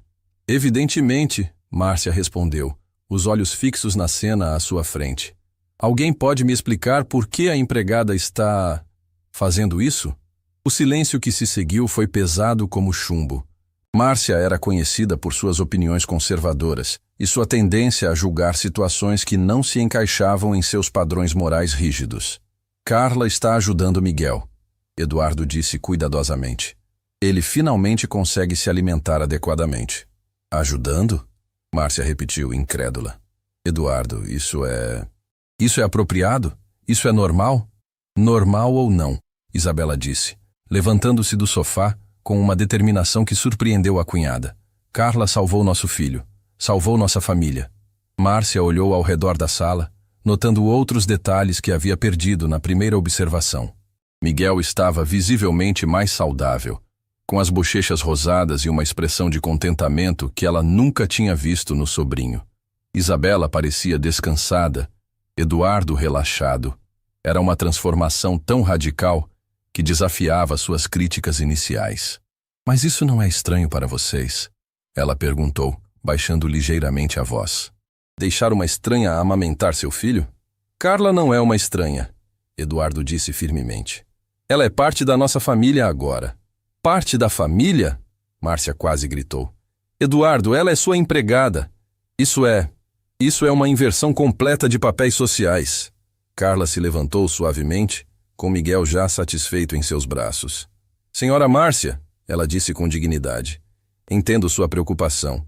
Evidentemente, Márcia respondeu, os olhos fixos na cena à sua frente. Alguém pode me explicar por que a empregada está fazendo isso? O silêncio que se seguiu foi pesado como chumbo. Márcia era conhecida por suas opiniões conservadoras e sua tendência a julgar situações que não se encaixavam em seus padrões morais rígidos. Carla está ajudando Miguel, Eduardo disse cuidadosamente. Ele finalmente consegue se alimentar adequadamente. Ajudando? Márcia repetiu, incrédula. Eduardo, isso é apropriado? Isso é normal? Normal ou não, Isabela disse, levantando-se do sofá com uma determinação que surpreendeu a cunhada. Carla salvou nosso filho, salvou nossa família. Márcia olhou ao redor da sala, notando outros detalhes que havia perdido na primeira observação. Miguel estava visivelmente mais saudável, com as bochechas rosadas e uma expressão de contentamento que ela nunca tinha visto no sobrinho. Isabela parecia descansada, Eduardo relaxado. Era uma transformação tão radical que desafiava suas críticas iniciais. Mas isso não é estranho para vocês? Ela perguntou, baixando ligeiramente a voz. Deixar uma estranha amamentar seu filho? Carla não é uma estranha, Eduardo disse firmemente. Ela é parte da nossa família agora. Parte da família? Márcia quase gritou. Eduardo, ela é sua empregada. Isso é uma inversão completa de papéis sociais. Carla se levantou suavemente, com Miguel já satisfeito em seus braços. Senhora Márcia, ela disse com dignidade. Entendo sua preocupação.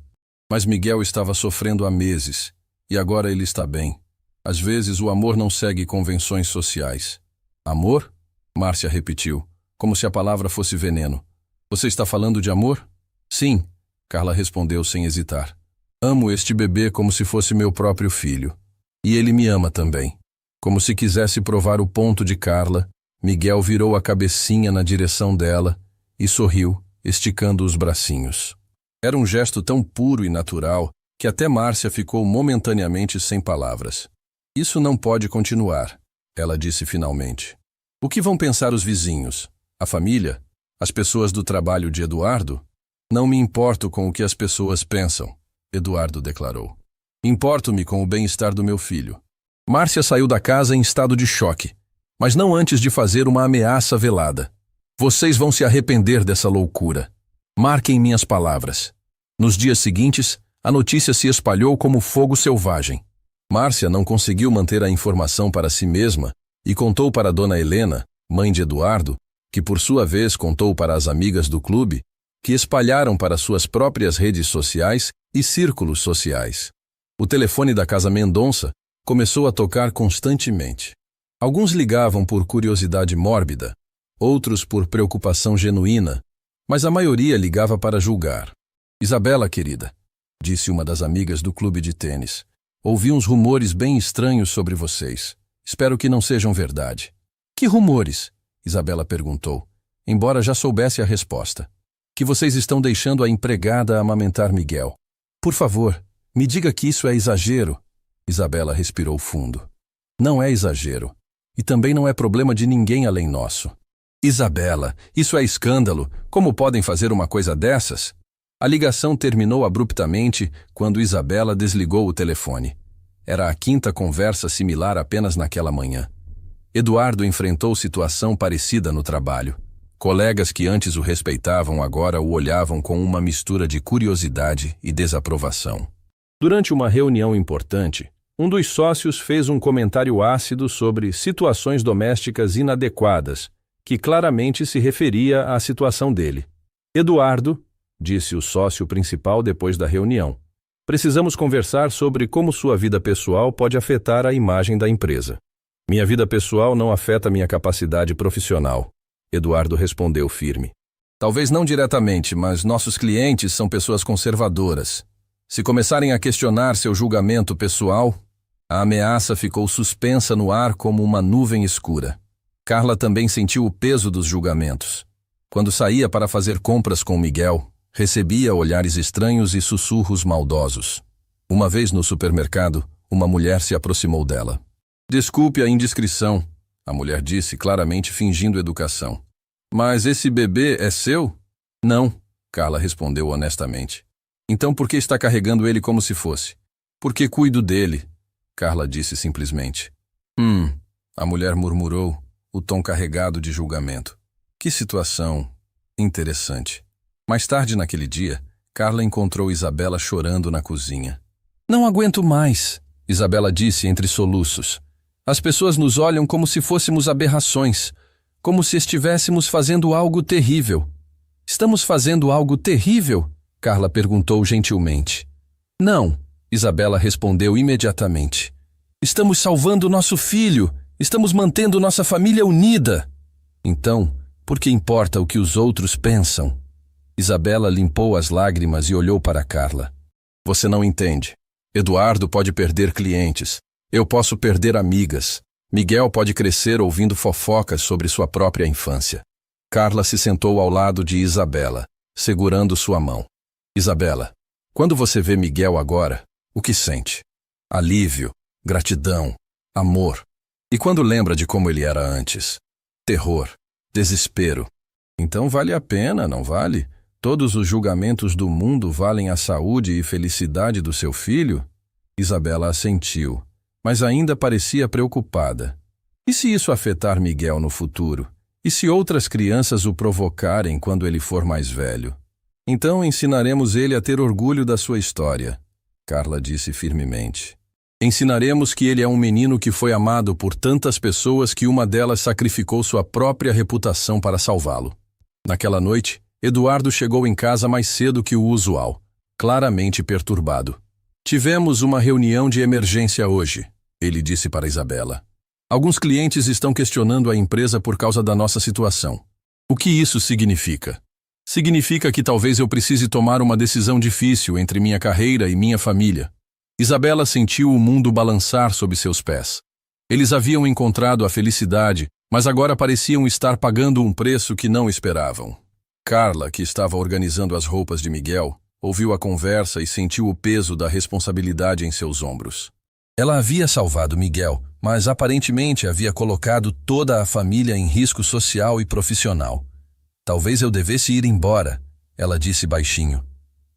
Mas Miguel estava sofrendo há meses, e agora ele está bem. Às vezes o amor não segue convenções sociais. Amor? Márcia repetiu, como se a palavra fosse veneno. Você está falando de amor? Sim, Carla respondeu sem hesitar. Amo este bebê como se fosse meu próprio filho. E ele me ama também. Como se quisesse provar o ponto de Carla, Miguel virou a cabecinha na direção dela e sorriu, esticando os bracinhos. Era um gesto tão puro e natural que até Márcia ficou momentaneamente sem palavras. Isso não pode continuar, ela disse finalmente. O que vão pensar os vizinhos? A família? As pessoas do trabalho de Eduardo? Não me importo com o que as pessoas pensam, Eduardo declarou. Importo-me com o bem-estar do meu filho. Márcia saiu da casa em estado de choque, mas não antes de fazer uma ameaça velada. Vocês vão se arrepender dessa loucura. Marquem minhas palavras. Nos dias seguintes, a notícia se espalhou como fogo selvagem. Márcia não conseguiu manter a informação para si mesma e contou para Dona Helena, mãe de Eduardo, que por sua vez contou para as amigas do clube, que espalharam para suas próprias redes sociais e círculos sociais. O telefone da Casa Mendonça começou a tocar constantemente. Alguns ligavam por curiosidade mórbida, outros por preocupação genuína, mas a maioria ligava para julgar. Isabela, querida, disse uma das amigas do clube de tênis, ouvi uns rumores bem estranhos sobre vocês. Espero que não sejam verdade. Que rumores? Isabela perguntou, embora já soubesse a resposta. Que vocês estão deixando a empregada amamentar Miguel. Por favor, me diga que isso é exagero. Isabela respirou fundo. Não é exagero. E também não é problema de ninguém além nosso. Isabela, isso é escândalo. Como podem fazer uma coisa dessas? A ligação terminou abruptamente quando Isabela desligou o telefone. Era a quinta conversa similar apenas naquela manhã. Eduardo enfrentou situação parecida no trabalho. Colegas que antes o respeitavam agora o olhavam com uma mistura de curiosidade e desaprovação. Durante uma reunião importante, um dos sócios fez um comentário ácido sobre situações domésticas inadequadas, que claramente se referia à situação dele. Eduardo, disse o sócio principal depois da reunião, precisamos conversar sobre como sua vida pessoal pode afetar a imagem da empresa. Minha vida pessoal não afeta minha capacidade profissional, Eduardo respondeu firme. Talvez não diretamente, mas nossos clientes são pessoas conservadoras. Se começarem a questionar seu julgamento pessoal, a ameaça ficou suspensa no ar como uma nuvem escura. Carla também sentiu o peso dos julgamentos. Quando saía para fazer compras com Miguel, recebia olhares estranhos e sussurros maldosos. Uma vez no supermercado, uma mulher se aproximou dela. Desculpe a indiscrição, a mulher disse, claramente fingindo educação. Mas esse bebê é seu? Não, Carla respondeu honestamente. Então por que está carregando ele como se fosse? Porque cuido dele, Carla disse simplesmente. A mulher murmurou, o tom carregado de julgamento. Que situação interessante. Mais tarde naquele dia, Carla encontrou Isabela chorando na cozinha. Não aguento mais, Isabela disse entre soluços. As pessoas nos olham como se fôssemos aberrações, como se estivéssemos fazendo algo terrível. Estamos fazendo algo terrível? Carla perguntou gentilmente. Não, Isabela respondeu imediatamente. Estamos salvando nosso filho, estamos mantendo nossa família unida. Então, por que importa o que os outros pensam? Isabela limpou as lágrimas e olhou para Carla. Você não entende. Eduardo pode perder clientes. Eu posso perder amigas. Miguel pode crescer ouvindo fofocas sobre sua própria infância. Carla se sentou ao lado de Isabela, segurando sua mão. Isabela, quando você vê Miguel agora, o que sente? Alívio, gratidão, amor. E quando lembra de como ele era antes? Terror, desespero. Então vale a pena, não vale? Todos os julgamentos do mundo valem a saúde e felicidade do seu filho? Isabela assentiu, mas ainda parecia preocupada. E se isso afetar Miguel no futuro? E se outras crianças o provocarem quando ele for mais velho? Então ensinaremos ele a ter orgulho da sua história, Carla disse firmemente. Ensinaremos que ele é um menino que foi amado por tantas pessoas que uma delas sacrificou sua própria reputação para salvá-lo. Naquela noite, Eduardo chegou em casa mais cedo que o usual, claramente perturbado. Tivemos uma reunião de emergência hoje, ele disse para Isabela. Alguns clientes estão questionando a empresa por causa da nossa situação. O que isso significa? Significa que talvez eu precise tomar uma decisão difícil entre minha carreira e minha família. Isabela sentiu o mundo balançar sob seus pés. Eles haviam encontrado a felicidade, mas agora pareciam estar pagando um preço que não esperavam. Carla, que estava organizando as roupas de Miguel, ouviu a conversa e sentiu o peso da responsabilidade em seus ombros. Ela havia salvado Miguel, mas aparentemente havia colocado toda a família em risco social e profissional. Talvez eu devesse ir embora, ela disse baixinho.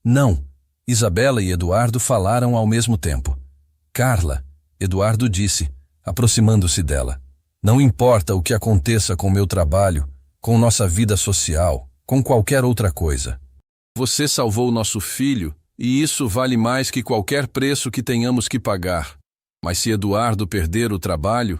Não, Isabela e Eduardo falaram ao mesmo tempo. Carla, Eduardo disse, aproximando-se dela. Não importa o que aconteça com meu trabalho, com nossa vida social, com qualquer outra coisa. Você salvou nosso filho, e isso vale mais que qualquer preço que tenhamos que pagar. Mas se Eduardo perder o trabalho,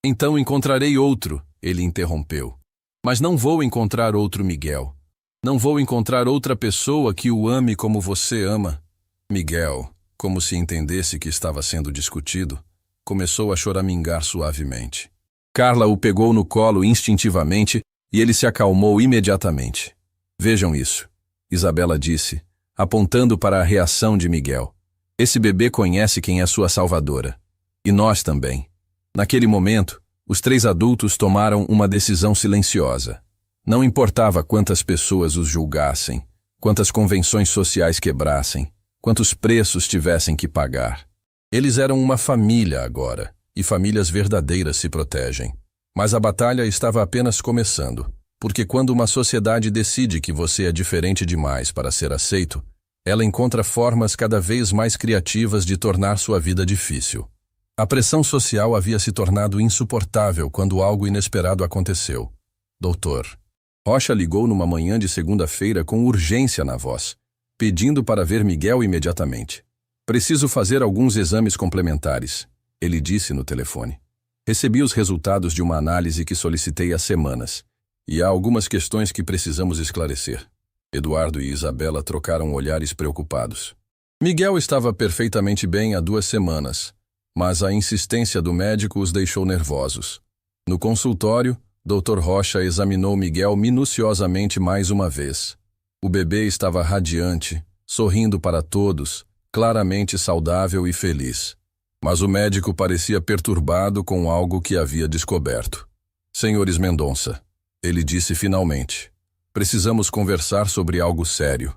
então encontrarei outro, ele interrompeu. Mas não vou encontrar outro Miguel. Não vou encontrar outra pessoa que o ame como você ama. Miguel, como se entendesse que estava sendo discutido, começou a choramingar suavemente. Carla o pegou no colo instintivamente e ele se acalmou imediatamente. Vejam isso, Isabela disse, apontando para a reação de Miguel. Esse bebê conhece quem é sua salvadora. E nós também. Naquele momento, os 3 adultos tomaram uma decisão silenciosa. Não importava quantas pessoas os julgassem, quantas convenções sociais quebrassem, quantos preços tivessem que pagar. Eles eram uma família agora, e famílias verdadeiras se protegem. Mas a batalha estava apenas começando, porque quando uma sociedade decide que você é diferente demais para ser aceito, ela encontra formas cada vez mais criativas de tornar sua vida difícil. A pressão social havia se tornado insuportável quando algo inesperado aconteceu. Doutor. Rocha ligou numa manhã de segunda-feira com urgência na voz, pedindo para ver Miguel imediatamente. Preciso fazer alguns exames complementares, ele disse no telefone. Recebi os resultados de uma análise que solicitei há semanas, e há algumas questões que precisamos esclarecer. Eduardo e Isabela trocaram olhares preocupados. Miguel estava perfeitamente bem há 2 semanas, mas a insistência do médico os deixou nervosos. No consultório, Dr. Rocha examinou Miguel minuciosamente mais uma vez. O bebê estava radiante, sorrindo para todos, claramente saudável e feliz. Mas o médico parecia perturbado com algo que havia descoberto. Senhores Mendonça, ele disse finalmente, precisamos conversar sobre algo sério.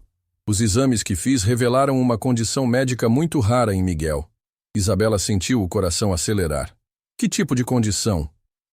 Os exames que fiz revelaram uma condição médica muito rara em Miguel. Isabela sentiu o coração acelerar. Que tipo de condição?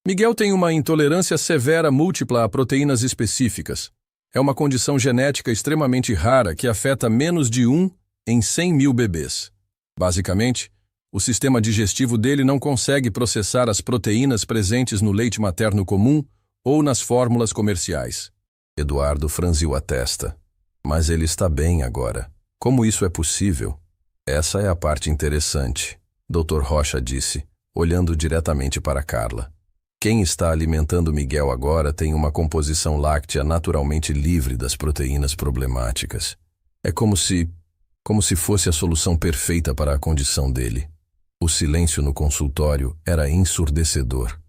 Miguel tem uma intolerância severa múltipla a proteínas específicas. É uma condição genética extremamente rara que afeta menos de 1 em 100 mil bebês. Basicamente, o sistema digestivo dele não consegue processar as proteínas presentes no leite materno comum ou nas fórmulas comerciais. Eduardo franziu a testa. Mas ele está bem agora. Como isso é possível? Essa é a parte interessante, Dr. Rocha disse, olhando diretamente para Carla. Quem está alimentando Miguel agora tem uma composição láctea naturalmente livre das proteínas problemáticas. É como se fosse a solução perfeita para a condição dele. O silêncio no consultório era ensurdecedor.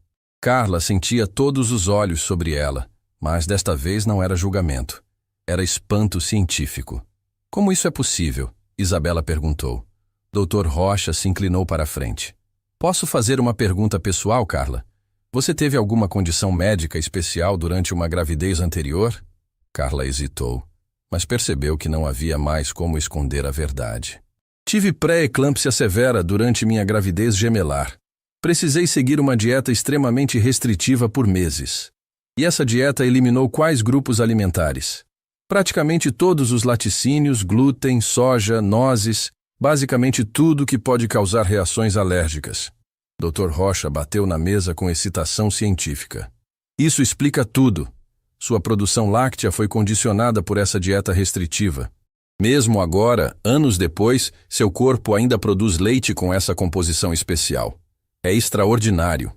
Carla sentia todos os olhos sobre ela, mas desta vez não era julgamento. Era espanto científico. Como isso é possível? Isabela perguntou. Dr. Rocha se inclinou para a frente. Posso fazer uma pergunta pessoal, Carla? Você teve alguma condição médica especial durante uma gravidez anterior? Carla hesitou, mas percebeu que não havia mais como esconder a verdade. Tive pré-eclâmpsia severa durante minha gravidez gemelar. Precisei seguir uma dieta extremamente restritiva por meses. E essa dieta eliminou quais grupos alimentares? Praticamente todos os laticínios, glúten, soja, nozes, basicamente tudo que pode causar reações alérgicas. Dr. Rocha bateu na mesa com excitação científica. Isso explica tudo. Sua produção láctea foi condicionada por essa dieta restritiva. Mesmo agora, anos depois, seu corpo ainda produz leite com essa composição especial. É extraordinário.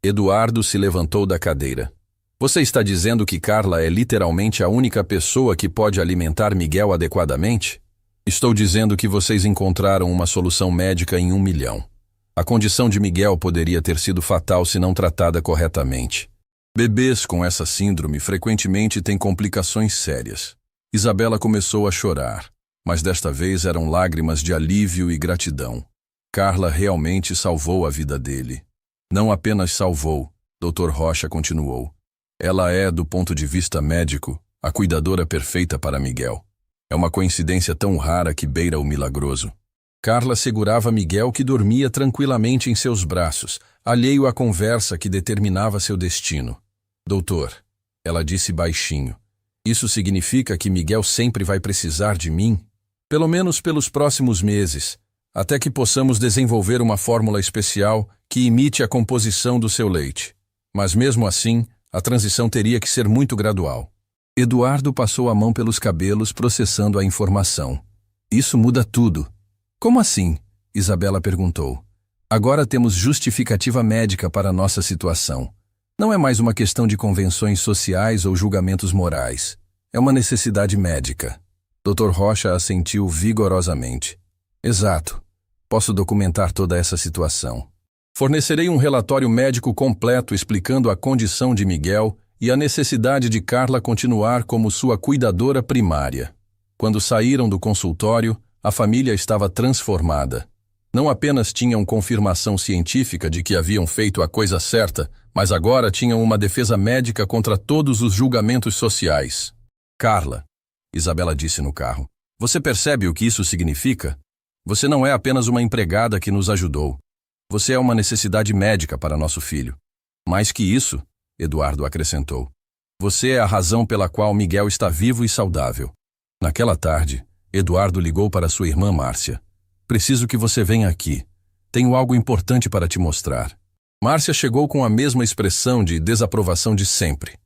Eduardo se levantou da cadeira. Você está dizendo que Carla é literalmente a única pessoa que pode alimentar Miguel adequadamente? Estou dizendo que vocês encontraram uma solução médica em 1 milhão. A condição de Miguel poderia ter sido fatal se não tratada corretamente. Bebês com essa síndrome frequentemente têm complicações sérias. Isabela começou a chorar, mas desta vez eram lágrimas de alívio e gratidão. Carla realmente salvou a vida dele. Não apenas salvou, Dr. Rocha continuou. Ela é, do ponto de vista médico, a cuidadora perfeita para Miguel. É uma coincidência tão rara que beira o milagroso. Carla segurava Miguel, que dormia tranquilamente em seus braços, alheio à conversa que determinava seu destino. Doutor, ela disse baixinho, isso significa que Miguel sempre vai precisar de mim? Pelo menos pelos próximos meses, até que possamos desenvolver uma fórmula especial que imite a composição do seu leite. Mas mesmo assim, a transição teria que ser muito gradual. Eduardo passou a mão pelos cabelos, processando a informação. Isso muda tudo. Como assim? Isabela perguntou. Agora temos justificativa médica para nossa situação. Não é mais uma questão de convenções sociais ou julgamentos morais. É uma necessidade médica. Dr. Rocha assentiu vigorosamente. Exato. Posso documentar toda essa situação. Fornecerei um relatório médico completo explicando a condição de Miguel e a necessidade de Carla continuar como sua cuidadora primária. Quando saíram do consultório, a família estava transformada. Não apenas tinham confirmação científica de que haviam feito a coisa certa, mas agora tinham uma defesa médica contra todos os julgamentos sociais. Carla, Isabela disse no carro, você percebe o que isso significa? Você não é apenas uma empregada que nos ajudou. Você é uma necessidade médica para nosso filho. Mais que isso, Eduardo acrescentou, você é a razão pela qual Miguel está vivo e saudável. Naquela tarde, Eduardo ligou para sua irmã Márcia. Preciso que você venha aqui. Tenho algo importante para te mostrar. Márcia chegou com a mesma expressão de desaprovação de sempre.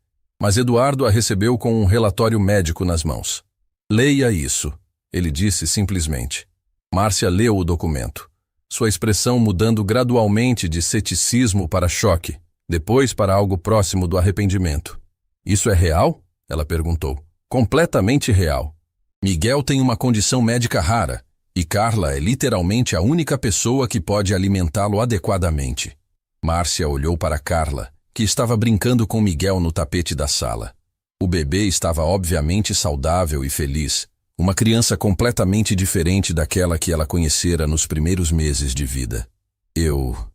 Mas Eduardo a recebeu com um relatório médico nas mãos. Leia isso, ele disse simplesmente. Márcia leu o documento, sua expressão mudando gradualmente de ceticismo para choque, depois para algo próximo do arrependimento. Isso é real? Ela perguntou. Completamente real. Miguel tem uma condição médica rara, e Carla é literalmente a única pessoa que pode alimentá-lo adequadamente. Márcia olhou para Carla, que estava brincando com Miguel no tapete da sala. O bebê estava obviamente saudável e feliz, uma criança completamente diferente daquela que ela conhecera nos primeiros meses de vida. Eu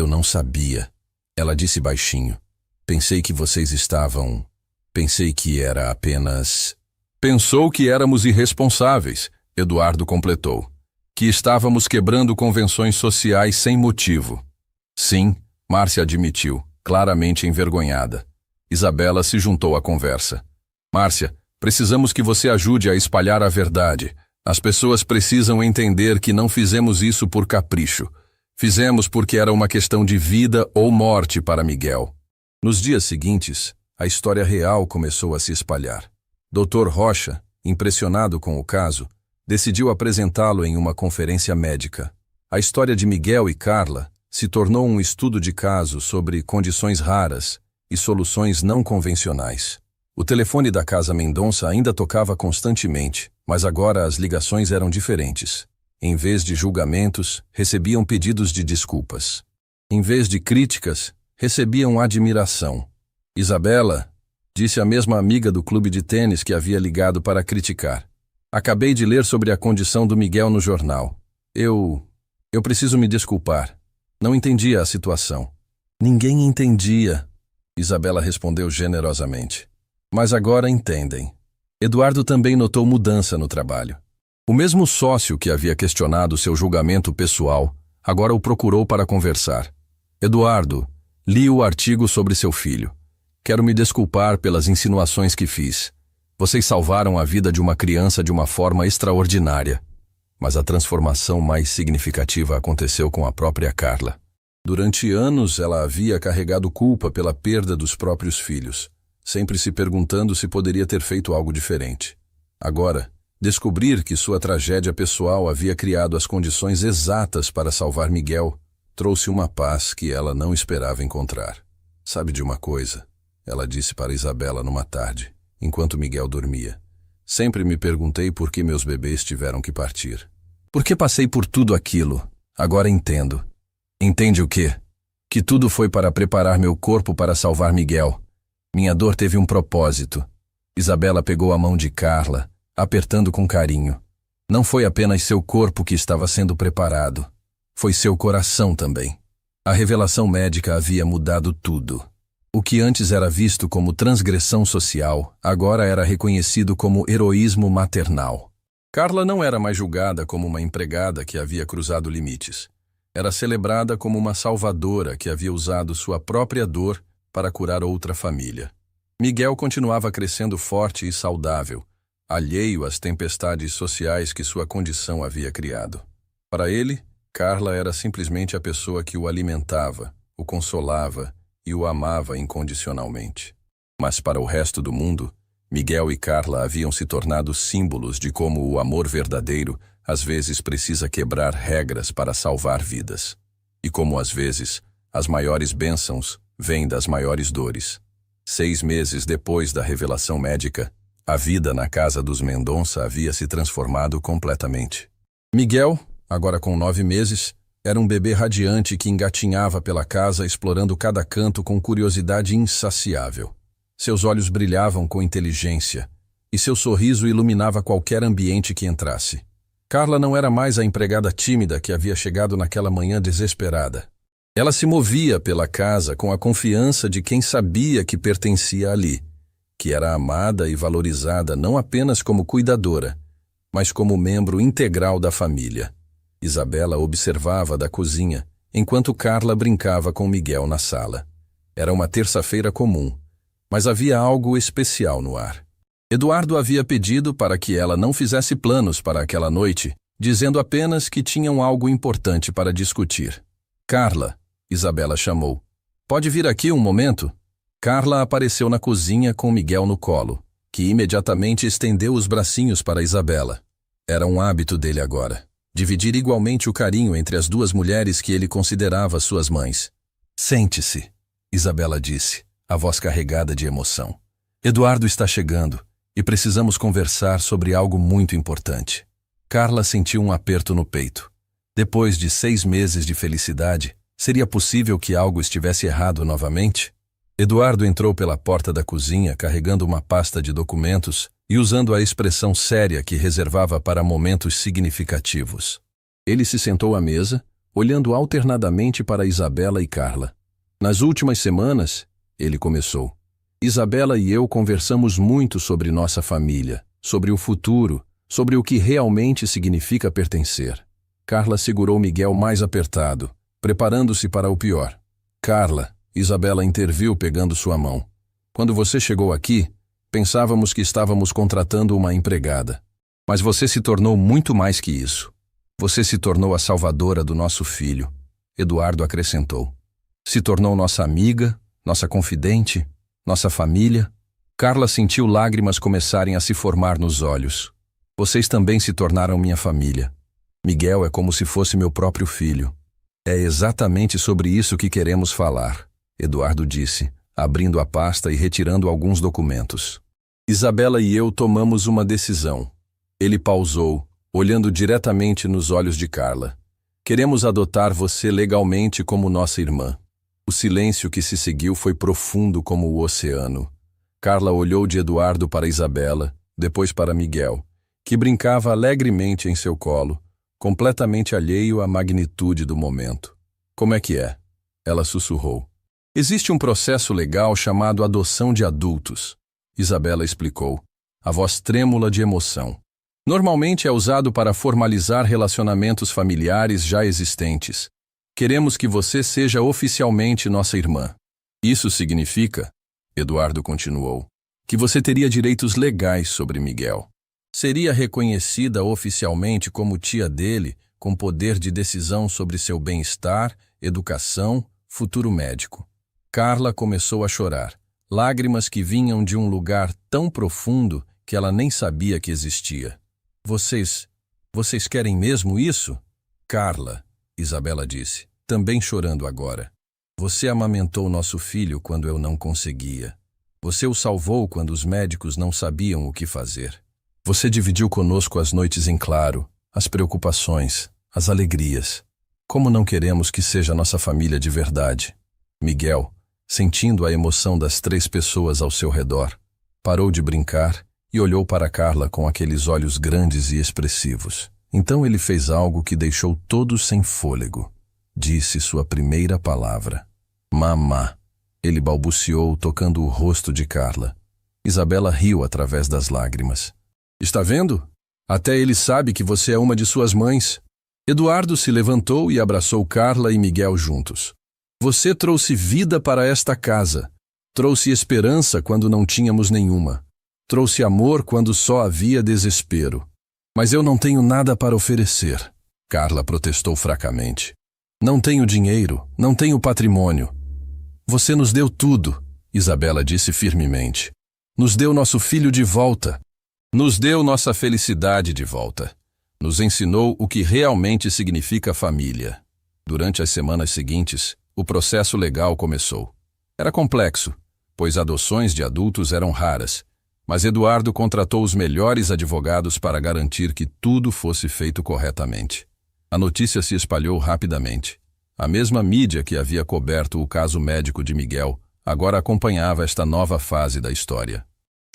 não sabia, ela disse baixinho. Pensei que vocês estavam... Pensei que era apenas... Pensou que éramos irresponsáveis, Eduardo completou. Que estávamos quebrando convenções sociais sem motivo. Sim, Márcia admitiu, claramente envergonhada. Isabela se juntou à conversa. Márcia, precisamos que você ajude a espalhar a verdade. As pessoas precisam entender que não fizemos isso por capricho. Fizemos porque era uma questão de vida ou morte para Miguel. Nos dias seguintes, a história real começou a se espalhar. Dr. Rocha, impressionado com o caso, decidiu apresentá-lo em uma conferência médica. A história de Miguel e Carla se tornou um estudo de caso sobre condições raras e soluções não convencionais. O telefone da Casa Mendonça ainda tocava constantemente, mas agora as ligações eram diferentes. Em vez de julgamentos, recebiam pedidos de desculpas. Em vez de críticas, recebiam admiração. Isabela, disse a mesma amiga do clube de tênis que havia ligado para criticar. Acabei de ler sobre a condição do Miguel no jornal. Eu preciso me desculpar. Não entendia a situação. Ninguém entendia, Isabela respondeu generosamente. Mas agora entendem. Eduardo também notou mudança no trabalho. O mesmo sócio que havia questionado seu julgamento pessoal, agora o procurou para conversar. Eduardo, li o artigo sobre seu filho. Quero me desculpar pelas insinuações que fiz. Vocês salvaram a vida de uma criança de uma forma extraordinária. Mas a transformação mais significativa aconteceu com a própria Carla. Durante anos, ela havia carregado culpa pela perda dos próprios filhos, sempre se perguntando se poderia ter feito algo diferente. Agora, descobrir que sua tragédia pessoal havia criado as condições exatas para salvar Miguel trouxe uma paz que ela não esperava encontrar. Sabe de uma coisa? Ela disse para Isabela numa tarde, enquanto Miguel dormia. Sempre me perguntei por que meus bebês tiveram que partir. Por que passei por tudo aquilo? Agora entendo. Entende o quê? Que tudo foi para preparar meu corpo para salvar Miguel. Minha dor teve um propósito. Isabela pegou a mão de Carla, apertando com carinho. Não foi apenas seu corpo que estava sendo preparado. Foi seu coração também. A revelação médica havia mudado tudo. O que antes era visto como transgressão social, agora era reconhecido como heroísmo maternal. Carla não era mais julgada como uma empregada que havia cruzado limites. Era celebrada como uma salvadora que havia usado sua própria dor para curar outra família. Miguel continuava crescendo forte e saudável, alheio às tempestades sociais que sua condição havia criado. Para ele, Carla era simplesmente a pessoa que o alimentava, o consolava e o amava incondicionalmente. Mas para o resto do mundo, Miguel e Carla haviam se tornado símbolos de como o amor verdadeiro às vezes precisa quebrar regras para salvar vidas. E como às vezes, as maiores bênçãos vêm das maiores dores. 6 meses depois da revelação médica, a vida na casa dos Mendonça havia se transformado completamente. Miguel, agora com 9 meses, era um bebê radiante que engatinhava pela casa explorando cada canto com curiosidade insaciável. Seus olhos brilhavam com inteligência, e seu sorriso iluminava qualquer ambiente que entrasse. Carla não era mais a empregada tímida que havia chegado naquela manhã desesperada. Ela se movia pela casa com a confiança de quem sabia que pertencia ali, que era amada e valorizada não apenas como cuidadora, mas como membro integral da família. Isabela observava da cozinha, enquanto Carla brincava com Miguel na sala. Era uma terça-feira comum, mas havia algo especial no ar. Eduardo havia pedido para que ela não fizesse planos para aquela noite, dizendo apenas que tinham algo importante para discutir. Carla, Isabela chamou. Pode vir aqui um momento? Carla apareceu na cozinha com Miguel no colo, que imediatamente estendeu os bracinhos para Isabela. Era um hábito dele agora, dividir igualmente o carinho entre as duas mulheres que ele considerava suas mães. Sente-se, Isabela disse, a voz carregada de emoção. Eduardo está chegando e precisamos conversar sobre algo muito importante. Carla sentiu um aperto no peito. Depois de 6 meses de felicidade, seria possível que algo estivesse errado novamente? Eduardo entrou pela porta da cozinha carregando uma pasta de documentos e usando a expressão séria que reservava para momentos significativos. Ele se sentou à mesa, olhando alternadamente para Isabela e Carla. Nas últimas semanas, ele começou. Isabela e eu conversamos muito sobre nossa família, sobre o futuro, sobre o que realmente significa pertencer. Carla segurou Miguel mais apertado, preparando-se para o pior. Carla, Isabela interviu pegando sua mão. Quando você chegou aqui, pensávamos que estávamos contratando uma empregada. Mas você se tornou muito mais que isso. Você se tornou a salvadora do nosso filho, Eduardo acrescentou. Se tornou nossa amiga, nossa confidente, nossa família. Carla sentiu lágrimas começarem a se formar nos olhos. Vocês também se tornaram minha família. Miguel é como se fosse meu próprio filho. É exatamente sobre isso que queremos falar, Eduardo disse, abrindo a pasta e retirando alguns documentos. Isabela e eu tomamos uma decisão. Ele pausou, olhando diretamente nos olhos de Carla. Queremos adotar você legalmente como nossa irmã. O silêncio que se seguiu foi profundo como o oceano. Carla olhou de Eduardo para Isabela, depois para Miguel, que brincava alegremente em seu colo, completamente alheio à magnitude do momento. Como é que é? Ela sussurrou. Existe um processo legal chamado adoção de adultos, Isabela explicou, a voz trêmula de emoção. Normalmente é usado para formalizar relacionamentos familiares já existentes. Queremos que você seja oficialmente nossa irmã. Isso significa, Eduardo continuou, que você teria direitos legais sobre Miguel. Seria reconhecida oficialmente como tia dele, com poder de decisão sobre seu bem-estar, educação, futuro médico. Carla começou a chorar, lágrimas que vinham de um lugar tão profundo que ela nem sabia que existia. Vocês querem mesmo isso? Carla, Isabela disse, também chorando agora. Você amamentou nosso filho quando eu não conseguia. Você o salvou quando os médicos não sabiam o que fazer. Você dividiu conosco as noites em claro, as preocupações, as alegrias. Como não queremos que seja nossa família de verdade? Miguel, sentindo a emoção das 3 pessoas ao seu redor, parou de brincar e olhou para Carla com aqueles olhos grandes e expressivos. Então ele fez algo que deixou todos sem fôlego. Disse sua primeira palavra. Mamá. Ele balbuciou, tocando o rosto de Carla. Isabela riu através das lágrimas. Está vendo? Até ele sabe que você é uma de suas mães. Eduardo se levantou e abraçou Carla e Miguel juntos. Você trouxe vida para esta casa. Trouxe esperança quando não tínhamos nenhuma. Trouxe amor quando só havia desespero. Mas eu não tenho nada para oferecer, Carla protestou fracamente. Não tenho dinheiro, não tenho patrimônio. Você nos deu tudo, Isabela disse firmemente. Nos deu nosso filho de volta. Nos deu nossa felicidade de volta. Nos ensinou o que realmente significa família. Durante as semanas seguintes, o processo legal começou. Era complexo, pois adoções de adultos eram raras, mas Eduardo contratou os melhores advogados para garantir que tudo fosse feito corretamente. A notícia se espalhou rapidamente. A mesma mídia que havia coberto o caso médico de Miguel agora acompanhava esta nova fase da história.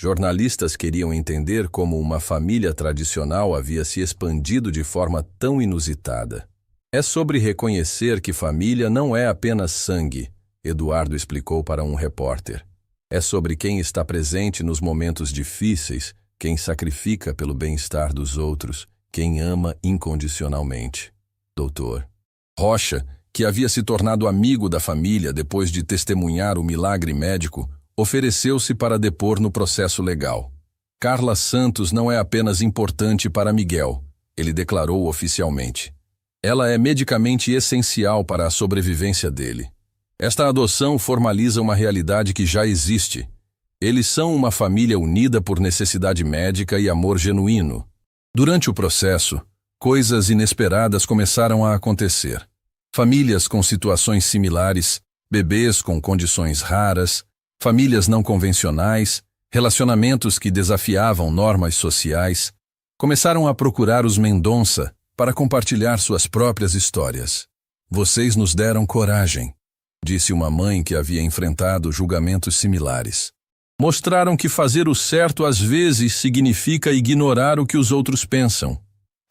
Jornalistas queriam entender como uma família tradicional havia se expandido de forma tão inusitada. É sobre reconhecer que família não é apenas sangue, Eduardo explicou para um repórter. É sobre quem está presente nos momentos difíceis, quem sacrifica pelo bem-estar dos outros, quem ama incondicionalmente. Doutor Rocha, que havia se tornado amigo da família depois de testemunhar o milagre médico, ofereceu-se para depor no processo legal. Carla Santos não é apenas importante para Miguel, ele declarou oficialmente. Ela é medicamente essencial para a sobrevivência dele. Esta adoção formaliza uma realidade que já existe. Eles são uma família unida por necessidade médica e amor genuíno. Durante o processo, coisas inesperadas começaram a acontecer. Famílias com situações similares, bebês com condições raras, famílias não convencionais, relacionamentos que desafiavam normas sociais, começaram a procurar os Mendonça para compartilhar suas próprias histórias. Vocês nos deram coragem, disse uma mãe que havia enfrentado julgamentos similares. Mostraram que fazer o certo às vezes significa ignorar o que os outros pensam.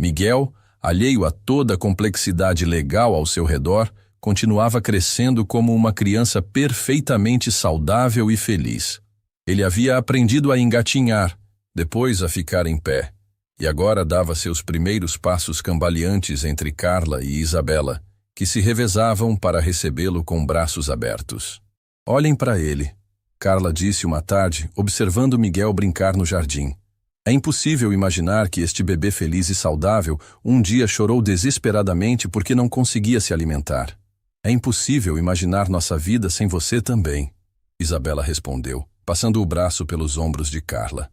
Miguel, alheio a toda a complexidade legal ao seu redor, continuava crescendo como uma criança perfeitamente saudável e feliz. Ele havia aprendido a engatinhar, depois a ficar em pé, e agora dava seus primeiros passos cambaleantes entre Carla e Isabela, que se revezavam para recebê-lo com braços abertos. Olhem para ele, Carla disse uma tarde, observando Miguel brincar no jardim. É impossível imaginar que este bebê feliz e saudável um dia chorou desesperadamente porque não conseguia se alimentar. É impossível imaginar nossa vida sem você também, Isabela respondeu, passando o braço pelos ombros de Carla.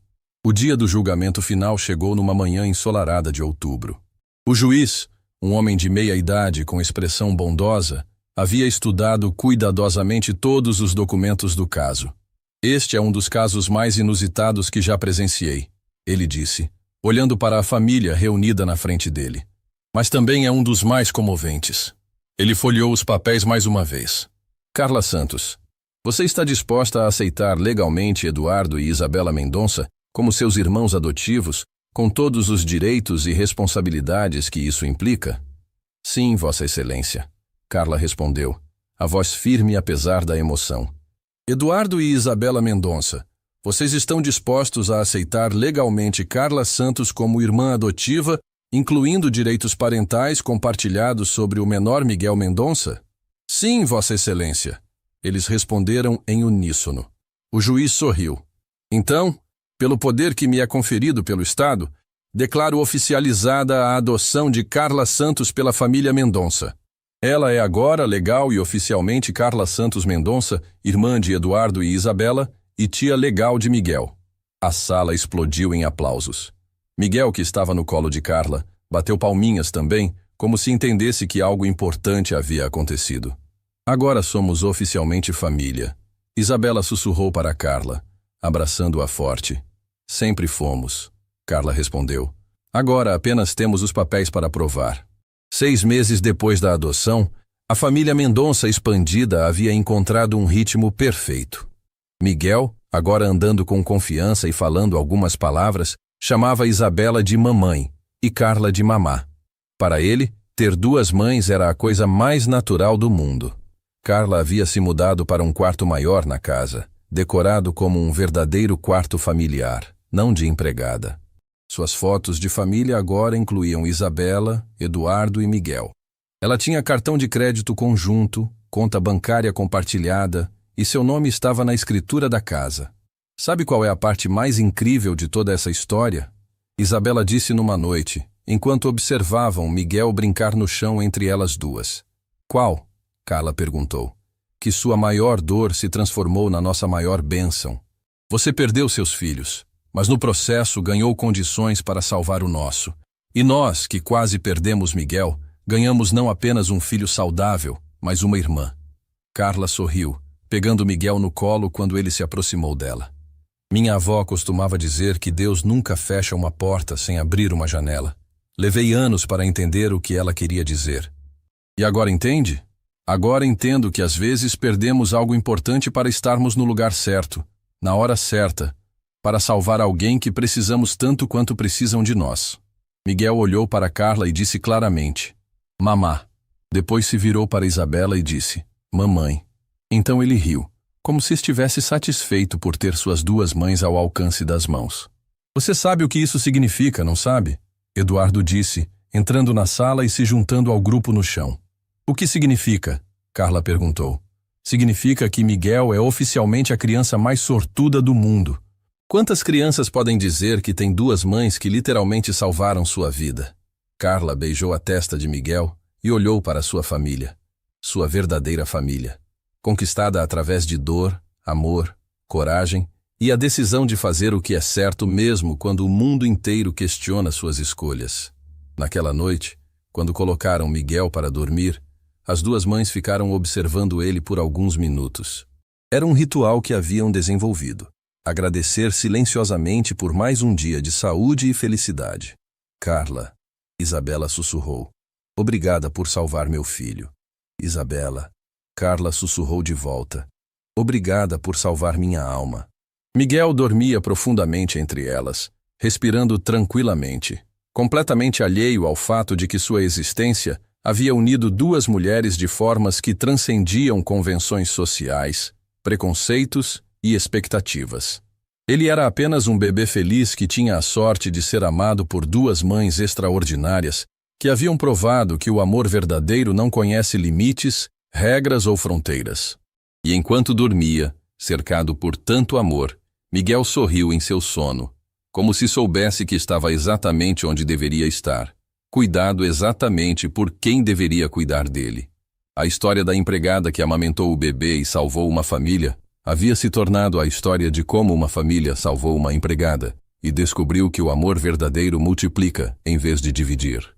O dia do julgamento final chegou numa manhã ensolarada de outubro. O juiz, um homem de meia idade com expressão bondosa, havia estudado cuidadosamente todos os documentos do caso. Este é um dos casos mais inusitados que já presenciei, ele disse, olhando para a família reunida na frente dele. Mas também é um dos mais comoventes. Ele folheou os papéis mais uma vez. Carla Santos, você está disposta a aceitar legalmente Eduardo e Isabela Mendonça como seus irmãos adotivos, com todos os direitos e responsabilidades que isso implica? Sim, Vossa Excelência, Carla respondeu, a voz firme apesar da emoção. Eduardo e Isabela Mendonça, vocês estão dispostos a aceitar legalmente Carla Santos como irmã adotiva, incluindo direitos parentais compartilhados sobre o menor Miguel Mendonça? Sim, Vossa Excelência, eles responderam em uníssono. O juiz sorriu. Então, pelo poder que me é conferido pelo Estado, declaro oficializada a adoção de Carla Santos pela família Mendonça. Ela é agora legal e oficialmente Carla Santos Mendonça, irmã de Eduardo e Isabela, e tia legal de Miguel. A sala explodiu em aplausos. Miguel, que estava no colo de Carla, bateu palminhas também, como se entendesse que algo importante havia acontecido. Agora somos oficialmente família. Isabela sussurrou para Carla, abraçando-a forte. Sempre fomos, Carla respondeu. Agora apenas temos os papéis para provar. 6 meses depois da adoção, a família Mendonça expandida havia encontrado um ritmo perfeito. Miguel, agora andando com confiança e falando algumas palavras, chamava Isabela de mamãe e Carla de mamá. Para ele, ter 2 mães era a coisa mais natural do mundo. Carla havia se mudado para um quarto maior na casa, decorado como um verdadeiro quarto familiar, não de empregada. Suas fotos de família agora incluíam Isabela, Eduardo e Miguel. Ela tinha cartão de crédito conjunto, conta bancária compartilhada e seu nome estava na escritura da casa. Sabe qual é a parte mais incrível de toda essa história? Isabela disse numa noite, enquanto observavam Miguel brincar no chão entre elas duas. Qual? Carla perguntou. Que sua maior dor se transformou na nossa maior bênção. Você perdeu seus filhos, mas no processo ganhou condições para salvar o nosso. E nós, que quase perdemos Miguel, ganhamos não apenas um filho saudável, mas uma irmã. Carla sorriu, pegando Miguel no colo quando ele se aproximou dela. Minha avó costumava dizer que Deus nunca fecha uma porta sem abrir uma janela. Levei anos para entender o que ela queria dizer. E agora entende? Agora entendo que às vezes perdemos algo importante para estarmos no lugar certo, na hora certa, para salvar alguém que precisamos tanto quanto precisam de nós. Miguel olhou para Carla e disse claramente, Mamá. Depois se virou para Isabela e disse, Mamãe. Então ele riu, como se estivesse satisfeito por ter suas duas mães ao alcance das mãos. Você sabe o que isso significa, não sabe? Eduardo disse, entrando na sala e se juntando ao grupo no chão. O que significa? Carla perguntou. Significa que Miguel é oficialmente a criança mais sortuda do mundo. Quantas crianças podem dizer que têm duas mães que literalmente salvaram sua vida? Carla beijou a testa de Miguel e olhou para sua família. Sua verdadeira família. Conquistada através de dor, amor, coragem e a decisão de fazer o que é certo mesmo quando o mundo inteiro questiona suas escolhas. Naquela noite, quando colocaram Miguel para dormir, as duas mães ficaram observando ele por alguns minutos. Era um ritual que haviam desenvolvido. Agradecer silenciosamente por mais um dia de saúde e felicidade. Carla, Isabela sussurrou. Obrigada por salvar meu filho. Isabela. Carla sussurrou de volta. Obrigada por salvar minha alma. Miguel dormia profundamente entre elas, respirando tranquilamente, completamente alheio ao fato de que sua existência havia unido duas mulheres de formas que transcendiam convenções sociais, preconceitos e expectativas. Ele era apenas um bebê feliz que tinha a sorte de ser amado por duas mães extraordinárias que haviam provado que o amor verdadeiro não conhece limites, regras ou fronteiras. E enquanto dormia, cercado por tanto amor, Miguel sorriu em seu sono, como se soubesse que estava exatamente onde deveria estar, cuidado exatamente por quem deveria cuidar dele. A história da empregada que amamentou o bebê e salvou uma família havia se tornado a história de como uma família salvou uma empregada e descobriu que o amor verdadeiro multiplica em vez de dividir.